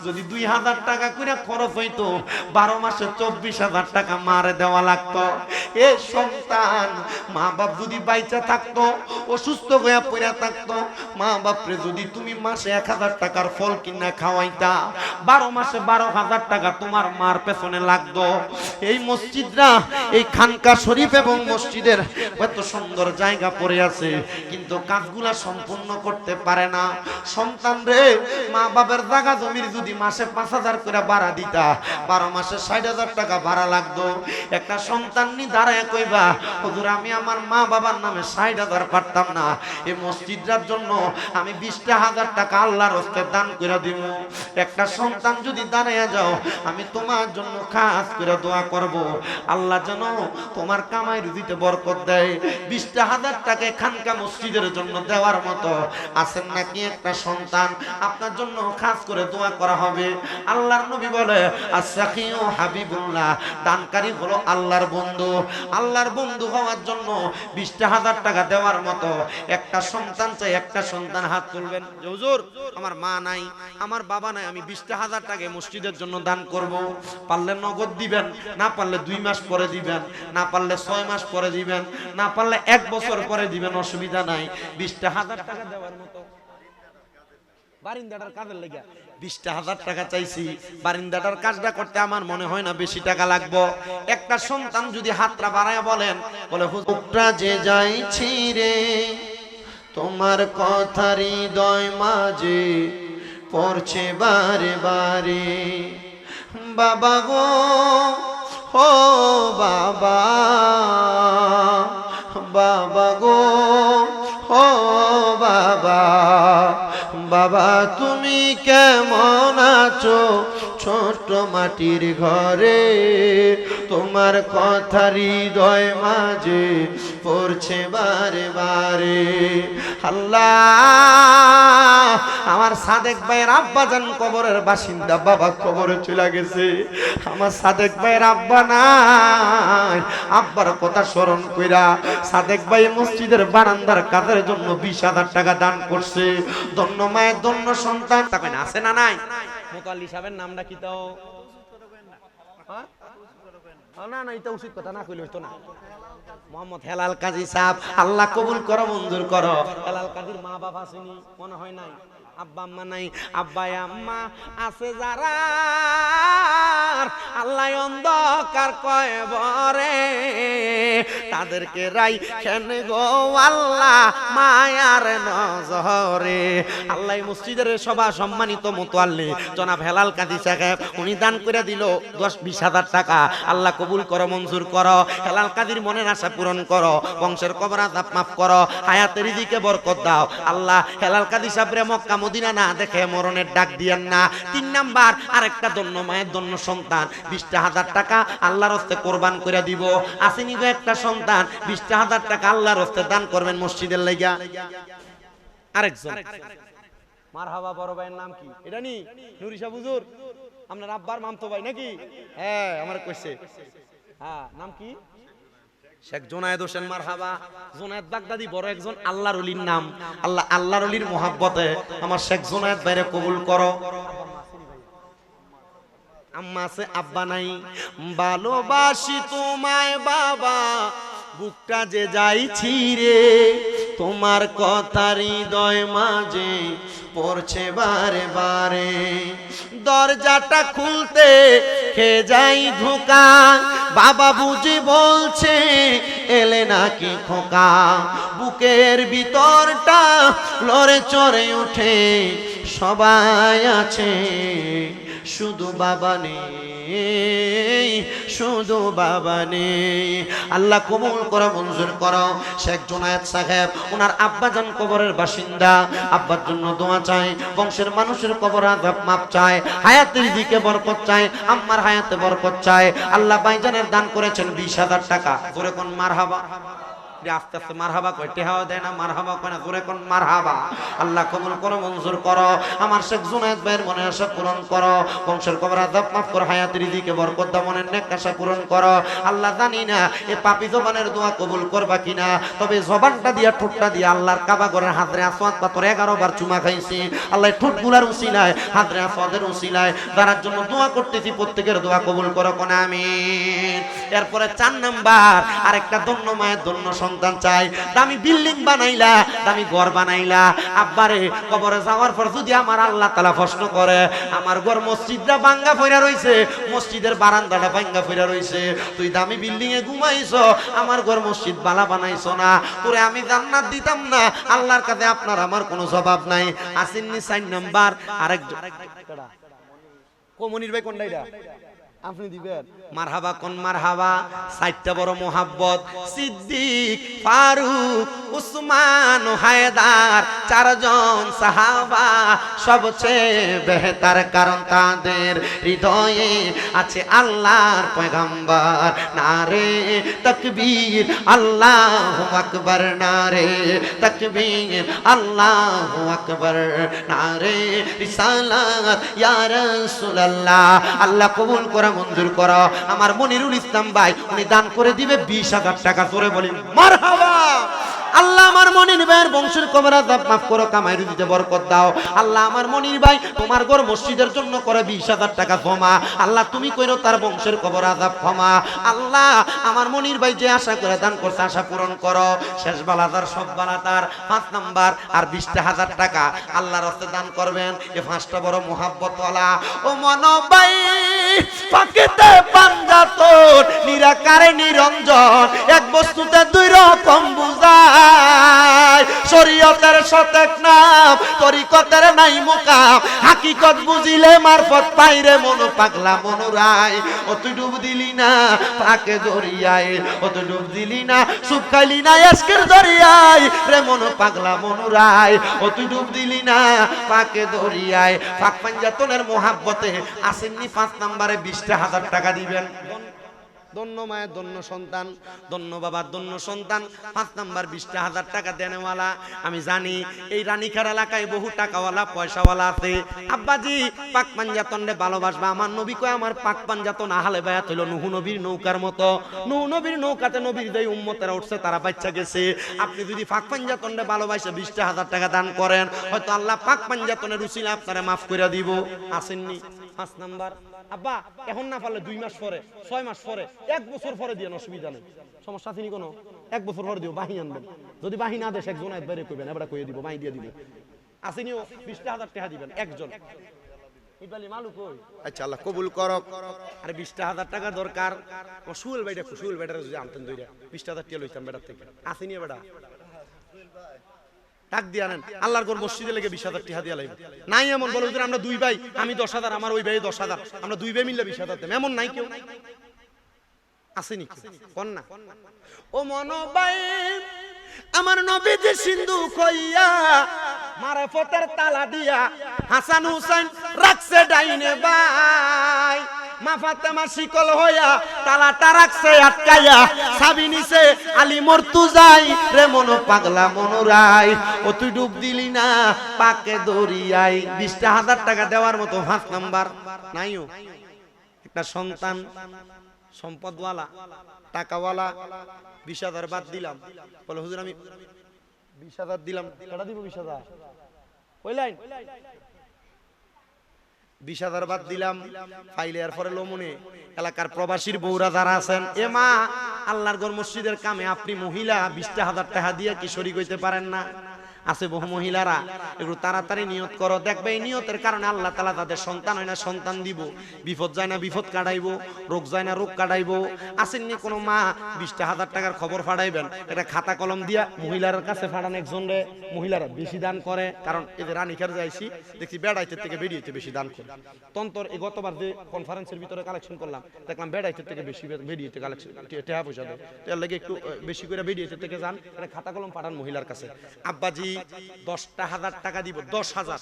যদি 2000 টাকা করে খরচ হইতো, 12 মাসে 24,000 টাকা মারে দেওয়া লাগতো। এ সন্তান, মা বাপ যদি বাইচা থাকতো, অসুস্থ হয়ে পড়ে থাকতো, মা বাপরে যদি তুমি মাসে 1000 টাকার ফল কিনা খাওয়াইতা, 12 মাসে 12,000 টাকা তোমার মার পেছনে লাগতো। এই মসজিদরা, এই খানকা শরীফ এবং মসজিদের এত সুন্দর জায়গা পড়ে আছে, কিন্তু কাজগুলা সম্পূর্ণ করতে পারে না। সন্তান রে, মা বাবার জায়গা জমির যদি মাসে 5000 করে ভাড়া দিতা, 12 মাসে 60,000 টাকা ভাড়া লাগতো। একটা সন্তান নি দাঁড়ায় কইবা, হুজুর আমি আমার মা বাবার নামে 60,000 পারতাম না, এই মসজিদটার জন্য আমি 20,000 টাকা আল্লাহর হস্তে দান করে দিব। একটা সন্তান যদি দাঁড়ায় যাও, আমি তোমার জন্য খাস করে দোয়া করব, আল্লাহ যেন তোমার কামাই রুজিতে বরকত দেয়। 20,000 টাকা খানকা মসজিদের জন্য দেওয়ার মতো আছেন নাকি একটা সন্তান? আপনার জন্য খাস করে দোয়া করা হবে। আল্লাহর নবী বলে, আস-সাখিউ হাবিবুল্লাহ, দানকারী হলো আল্লাহর বন্ধু। আল্লাহর বন্ধু হওয়ার জন্য 20,000 টাকা দেওয়ার মতো একটা সন্তান চাই। একটা সন্তান হাত তুলবেন, হুজুর আমার মা নাই, আমার বাবা নাই, আমি 20,000 টাকা মসজিদের জন্য দান করব। পারলে নগদ দিবেন, না পারলে 2 মাস পরে দিবেন, না পারলে 6 মাস পরে দিবেন, না পারলে 1 বছর পরে দিবেন, অসুবিধা নাই। 20,000 টাকা দেওয়ার মতো বারিন্দাটার কাজের লেগে 20,000 টাকা চাইছি। বারিন্দাটার কাজটা করতে আমার মনে হয় না বেশি টাকা লাগবে। একটা সন্তান যদি হাতটা বাড়ায় বলেন, বলে হুজুরটা যে যাইছি রে, তোমার কথা হৃদয় মাঝে পড়ছে বারে বারে, বাবা গো ও বাবা, বাবা গো ও বাবা, বাবা তুমি কেমন আছো ছোট মাটির ঘরে, তোমার কথা হৃদয় মাঝে পড়ছে বারে বারে। আল্লাহ, আমার সাদেক ভাইয়ের আব্বাজান কবরের বাসিন্দা, বাবা কবরে চলে গেছে। আমার সাদেক ভাইয়ের আব্বা নাই, আব্বার কথা স্মরণ কইরা সাদেক ভাই মসজিদের বারান্দার কাজের জন্য 20,000 টাকা দান করছে। ধন্য মায়ের ধন্য সন্তান। তখন আছে না নাই? মোতাল্লি সাহেবের নামটা কি তাও? না না, এটা উচিত কথা না কইলে হইতো না। মোহাম্মদ হেলাল কাজী সাহেব, আল্লাহ কবুল করো, মঞ্জুর করো। হেলাল কাজীর মা বাবা আসেনি মনে হয় নাই? আব্বা আম্মা নাই, আব্বাই আম্মা আছে যারা আল্লাহ অন্ধকার কয় বরে তাদেরকে রাই কেন গো আল্লাহ মায়ার নজরে। আল্লাহ মসজিদের সভা সম্মানিত মুতাল্লি জনাব হেলাল কাজী সাহেব উনি দান করে দিল 10-20 হাজার টাকা। আল্লাহ কবুল করো, মঞ্জুর করো। হেলাল কাজীর মনের আশা পূরণ করো, বংশের কবর আযাব মাফ করো, হায়াতের রিজিকে বরকত দাও। আল্লাহ হেলাল কাজী সাহেবরে মক্কা মদিনা না দেখে মরণের ডাক দিয়েন না। 3 নাম্বার আরেকটা দন্য মায়ের দন্য সন্তান 20,000 টাকা আল্লাহর হস্তে কোরবান করে দিব। আসেনি গো একটা সন্তান 20,000 টাকা আল্লাহর হস্তে দান করবেন মসজিদের লাগা। আরেকজন মারহাবা বড় ভাইয়ের নাম কি? এটা নি নুরিশা হুজুর আপনার আব্বার মামতো ভাই নাকি? হ্যাঁ আমার কইছে। হ্যাঁ নাম কি? শেখ জোনায়েদ হোসেন। মারহাবা। জোনায়েদ বাগদাদি বড় একজন আল্লাহর ওলির নাম। আল্লাহ আল্লাহর ওলির মহব্বতে আমার শেখ জোনায়েদ ভাইরে কবুল করো। আম্মা আছে আব্বা নাই, ভালোবাসি তোমায় বাবা বুকটা যে যাইছি রে তোমার কথা হৃদয় মাঝে পড়ছে বারে বারে দরজাটা খুলতে খেয়ে যাই ধোকা বাবা বুঝি বলছে এলে নাকি খোকা বুকের ভিতরটা লড়ে চড়ে উঠে সবাই আছে শুধু বাবা নেই শুধু বাবা নেই। আল্লাহ কবুল করো মঞ্জুর করো। শেখ জোনায়েদ সাহেব ওনার আব্বাজান কবরের বাসিন্দা, আব্বার জন্য দোয়া চাই, বংশের মানুষের কবর আযাব মাপ চাই, হায়াতের দিকে বরকত চাই, আম্মার হায়াতে বরকত চাই। আল্লাহ ভাইজানের দান করেছেন 20,000 টাকা। জোরে কোন মারহাবা। আস্তে আস্তে মারহাবা কয়টি হাওয়া দেয় না, মারহাবা কয় না, জোরে কোন মারহাবা। আল্লাহ কবুল করো মঞ্জুর করো। আমার শেখ জুনায়েদ ভাইয়ের মনে আশা পূরণ করো, বংশের কবর আযাব মাফ করো, হায়াতের দিকে বরকত দাও, মনের নেক আশা পূরণ করো। আল্লাহ জানি না এই পাপী জবানের দোয়া কবুল করবা কিনা, তবে জবানটা দিয়া ঠোঁটটা দিয়া আল্লাহর কাবা ঘরের হাজরে আসওয়াদ পাথর 11 বার চুমা খাইছি। আল্লাহ ঠোঁটগুলার উসিলায় হাজরে আসওয়াদের উসিলায় যার জন্য দোয়া করতেছি প্রত্যেকের দোয়া কবুল করো কোন আমিন। এরপরে 4 নাম্বার আরেকটা ধন্য মায়ের ধন্য সন্তান চাই। দামি বিল্ডিং বানাইলা, দামি ঘর বানাইলা, আব্বারে কবরে যাওয়ার পর যদি আমার আল্লাহ তাআলা প্রশ্ন করে আমার ঘর মসজিদটা ভাঙ্গা পড়া রইছে, মসজিদের বারান্দাটা ভাঙ্গা পড়া রইছে, তুই দামি বিল্ডিং এ ঘুমাইছো, আমার ঘর মসজিদ বালা বানাইছো না, তোরে আমি জান্নাত দিতাম না। আল্লাহর কাছে আপনার আমার কোনো জবাব নাই। আসেননি 4 নাম্বার আরেকজন কমনির ভাই কোনটা এটা আপনি দিবেন? মারহাবা কোন মারহাবা। 4টা বড় মোহাব্বত সিদ্দিক ফারুক উসমান হায়দার 4 জন সাহাবা সবচেয়ে বেহতার কারণ তাদের হৃদয়ে আছে আল্লাহর পয়গম্বর। নারে তাকবীর আল্লাহু আকবার, নারে তাকবীর আল্লাহু আকবার, নারে রিসালাত ইয়া রাসূলুল্লাহ। আল্লাহ কবুল করে মঞ্জুর করো। আমার মনিরুল ইসলাম ভাই উনি দান করে দিবে 20,000 টাকা। জোরে বলি মারহাবা। আল্লাহ আমার মনির ভাইয়ের বংশের কবর আযাব মাফ করো, কামাই রুজিতে বরকত দাও। আল্লাহ আমার মনির ভাই তোমার ঘর মসজিদের জন্য করে 20,000 টাকা জমা। আল্লাহ তুমি কইরো তার বংশের কবর আযাব ক্ষমা। আল্লাহ আমার মনির ভাই যে আশা করে দান করছে আশা পূরণ করো। শেষ বালাদার সব বালাদার 5 নাম্বার আর 20,000 টাকা আল্লাহর রাস্তে দান করবেন। এই 5টা বড় মোহাব্বত ওয়ালা ও মন ভাই পাকেতে পাঞ্জাতন নিরাকারে নিরঞ্জন এক বস্তুতে 2 রকম বুঝায়। শরীয়তের সতেক নাম তরিকতের নাই মুকাম, হাকিকত বুঝিলে মারফত পাইরে মন পাগলা মনুরাই। ও তুই ডুব দিলি না পাকে দরিয়ায়, ও তুই ডুব দিলি না সুখ খাইলি না আজকের দরিয়ায় রে মন পাগলা মনুরাই। ও তুই ডুব দিলি না পাকে দরিয়ায়। পাক পাঞ্জাতনের মোহাব্বতে আসেননি 5 নাম্বারে 20,000 টাকা দিবেন। ধন্য মায়ের ধন্য সন্তান, ধন্য বাবার ধন্য সন্তান। 5 নাম্বার 20,000 টাকা দেনেওয়ালা। আমি জানি এই রানীখার এলাকায় বহু টাকাওয়ালা পয়সাওয়ালা আছে। আব্বাজি পাক পাঞ্জাতনে ভালোবাসবা। আমার নবী কয় আমার পাক পাঞ্জাতন আহলে বায়াত হইল নূহ নবীর নৌকার মতো। নূহ নবীর নৌকাতে নবীর যেই উম্মতেরা উঠছে তারা বাচ্চা গেছে। আপনি যদি পাক পাঞ্জাতনে ভালোবাসে 20,000 টাকা দান করেন, হয়তো আল্লাহ পাক পাঞ্জাতনের উসিলা আপনারে মাফ করে দিব। আসেননি 5 নাম্বার। আব্বা এখন না পারলে 2 মাস পরে 6 মাস পরে 1 বছর পরে দিয়ে অসুবিধা নেই, সমস্যা আছে নি কোনো? 1 বছর পরে দিও, বাহি আনবেন। যদি বাহি না দেয় শেখ জোনায়েদ বাইরে কইবেন, এবারে কইয়ে দিব, বাহি দিয়ে দিব। আসেনিও 20,000 টাকা দিবেন একজন। ইবালি মালুক কই? আচ্ছা আল্লাহ কবুল করক। আরে 20,000 টাকা দরকার। ও সুয়েল ভাইটা সুয়েল ভাইটারে যদি আনতেন দইরা 20,000 টাকা লইতাম বেটার থেকে। আসেনিও বেটা টাক দিয়া নেন আল্লাহর ঘর মসজিদে লেগে 20,000 টাকা দিয়া লাইব নাই এমন বলো যে আমরা দুই ভাই আমি 10,000 আমার ওই ভাই 10,000 আমরা দুই ভাই মিলে 20,000 দেব এমন নাই কেউ আসেনি কোন না ও মনোবাই আমার নবীজি সিন্ধু কইয়া মারফতের তালা দিয়া হাসান হুসাইন রাখছে ডাইনে বাই মা ফাতেমা শিকল হইয়া তালাটা রাখছে আটকাইয়া সাবি নিছে আলী মর্তুজাই রে মনো পাগলা মনোরাই ও তুই ডুব দিলি না পাকে দরিয়াই 20,000 টাকা দেওয়ার মতো 5 নাম্বার নাইও একটা সন্তান সম্পদওয়ালা টাকাওয়ালা 20,000 বাদ দিলাম বলে হুজুর আমি 20,000 দিলাম কটা দিব 20,000 ওই লাইন 20,000 বাদ দিলাম ফাইলে এর পরে লোমনে এলাকার প্রবাসীর বউরা যারা আছেন এ মা আল্লাহর ঘর মসজিদের কামে আপনি মহিলা 20,000 টাকা দিয়ে কি শরীক হইতে পারেন না আছে বহু মহিলারা একটু তাড়াতাড়ি নিয়ত করো দেখবে এই নিয়তের কারণে আল্লাহ তাআলা তাদের সন্তান হয় না সন্তান দিব বিপদ যায় না বিপদ কাটাইবো রোগ যায় না রোগ কাটাইবো আসেননি কোনো মা 20,000 টাকার খবর ফাড়াইবেন এটা খাতা কলম দিয়া মহিলার কাছে ফাড়ান একজন রে মহিলারা বেশি দান করে কারণ এদের রানীখার যাইছি দেখছি বেড়াইতে থেকে বেরিয়েতে বেশি দান করে তন্তর এই গতবার যে কনফারেন্সের ভিতরে কালেকশন করলাম দেখলাম বেড়াইতে থেকে বেশি বেরিয়েতে কালেকশন টাকা পয়সা দেয় তার লাগে একটু বেশি করে বেরিয়েতে থেকে যান এটা খাতা কলম ফাড়ান মহিলার কাছে আব্বাজি 10,000 টাকা দিব 10,000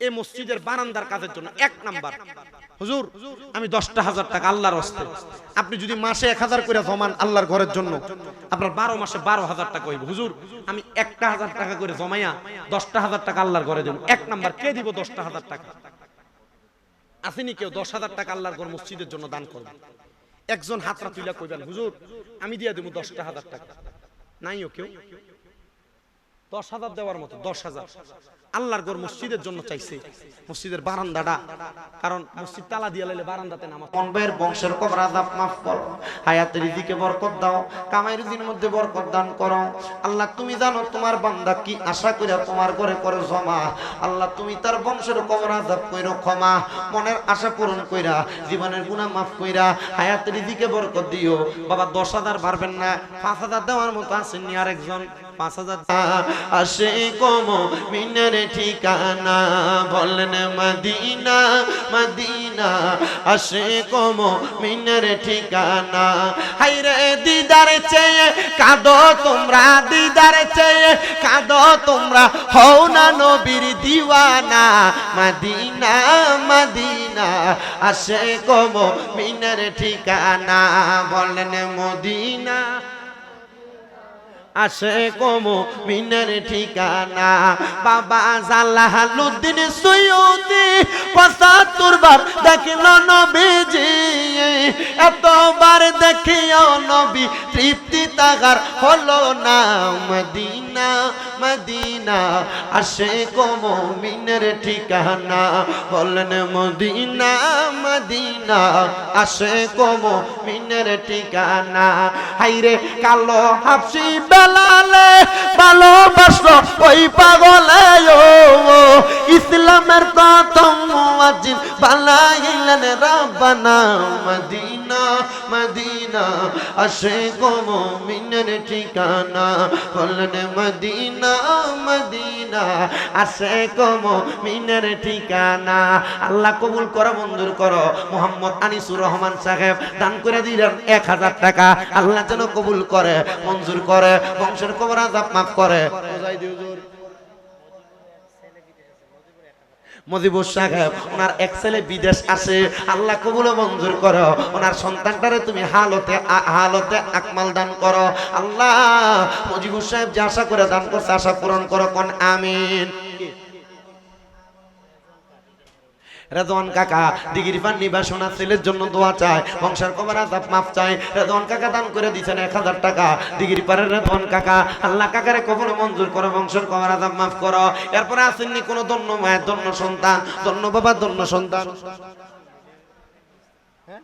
এই মসজিদের বারান্দার কাজের জন্য 1 নাম্বার হুজুর আমি 10,000 টাকা আল্লাহর হস্তে আপনি যদি মাসে 1,000 করে জমান আল্লাহর ঘরের জন্য আপনার 12 মাসে 12,000 টাকা হইব হুজুর আমি 1,000 টাকা করে জমাইয়া 10,000 টাকা আল্লাহর ঘরে দেব 1 নাম্বার কে দিব 10,000 টাকা আসেনি কেউ 10,000 টাকা আল্লাহর ঘর মসজিদের জন্য দান করবে একজন হাতরা তুইলা কইবেন হুজুর আমি দিয়া দেব 10,000 টাকা নাইও কেউ 10,000 দেওয়ার মতো 10,000 আল্লাহর ঘর মসজিদের জন্য চাইছে মসজিদের বারান্দাটা কারণ মসজিদ তালা দিয়া লাইলে বারান্দাতে নামাজ মনবের বংশের কবর আযাব maaf করো হায়াতের রিজিকে বরকত দাও কামাই রুজির মধ্যে বরকত দান করো আল্লাহ তুমি জানো তোমার বান্দা কি আশা কইরা তোমার ঘরে করে জমা আল্লাহ তুমি তার বংশের কবর আযাব কইরো ক্ষমা মনের আশা পূরণ কইরা জীবনের গুনাহ maaf কইরা হায়াতের রিজিকে বরকত দিও বাবা 10,000 পারবেন না 5,000 দেওয়ার মতো আসেননি আরেকজন 5,000 আসে কম মিনের ঠিকানা বলেন মদিনা মদিনা আসে কম মিনের ঠিকানা হায়রে দিদার চেয়ে কাঁদো তোমরা দিদার চেয়ে কাঁদো তোমরা হও না নবীর দিওয়ানা মদিনা মদিনা আসে কম মিনের ঠিকানা বলেন মদিনা আসে কমো মিনের ঠিকানা বাবা জালালউদ্দিন সৈয়দী 75 বার দেখলো নবীজি এতবার দেখিও নবী তৃপ্তি তাগার হলো না মদিনা মদিনা আসে কমো মিনের ঠিকানা বলেন মদিনা মদিনা আসে কমো মিনের ঠিকানা হাইরে কালো হাফসি বেলালে ভালোবাসলো ওই পাগলে ইসলামের প্রথম মুয়াজ্জিন বানাইলেন রাব্বানা মদিনা মদিনা আসে কমো মিনের ঠিকানা বলেন মদিনা মদিনা আসে কমো মিনের ঠিকানা আল্লাহ কবুল করো মঞ্জুর করো মোহাম্মদ আনিসুর রহমান সাহেব দান করে দিলেন 1,000 টাকা আল্লাহ যেন কবুল করে মঞ্জুর করে বংশের কবর আযাব maaf করে বুঝাই দিও হুজুর মজিবুর সাহেব ওনার এক ছেলে বিদেশ আসে আল্লাহ কবুল মঞ্জুর করো ওনার সন্তানটারে তুমি হালতে আকমাল দান করো আল্লাহ মজিবুর সাহেব যে আশা করে দান করছে আশা পূরণ করো কোন আমিন রেদওয়ান কাকা দিগির পান নিবাসনা ছেলের জন্য দোয়া চায় বংশের কবর আযাব maaf চায় রেদওয়ান কাকা দান করে দিয়েছেন 1,000 টাকা দিগির পারের রেদওয়ান কাকা আল্লাহ কাকারে কবুল মঞ্জুর করো বংশের কবর আযাব maaf করো এরপরে আসেননি কোন ধন্য মায়ের ধন্য সন্তান ধন্য বাবা ধন্য সন্তান হ্যাঁ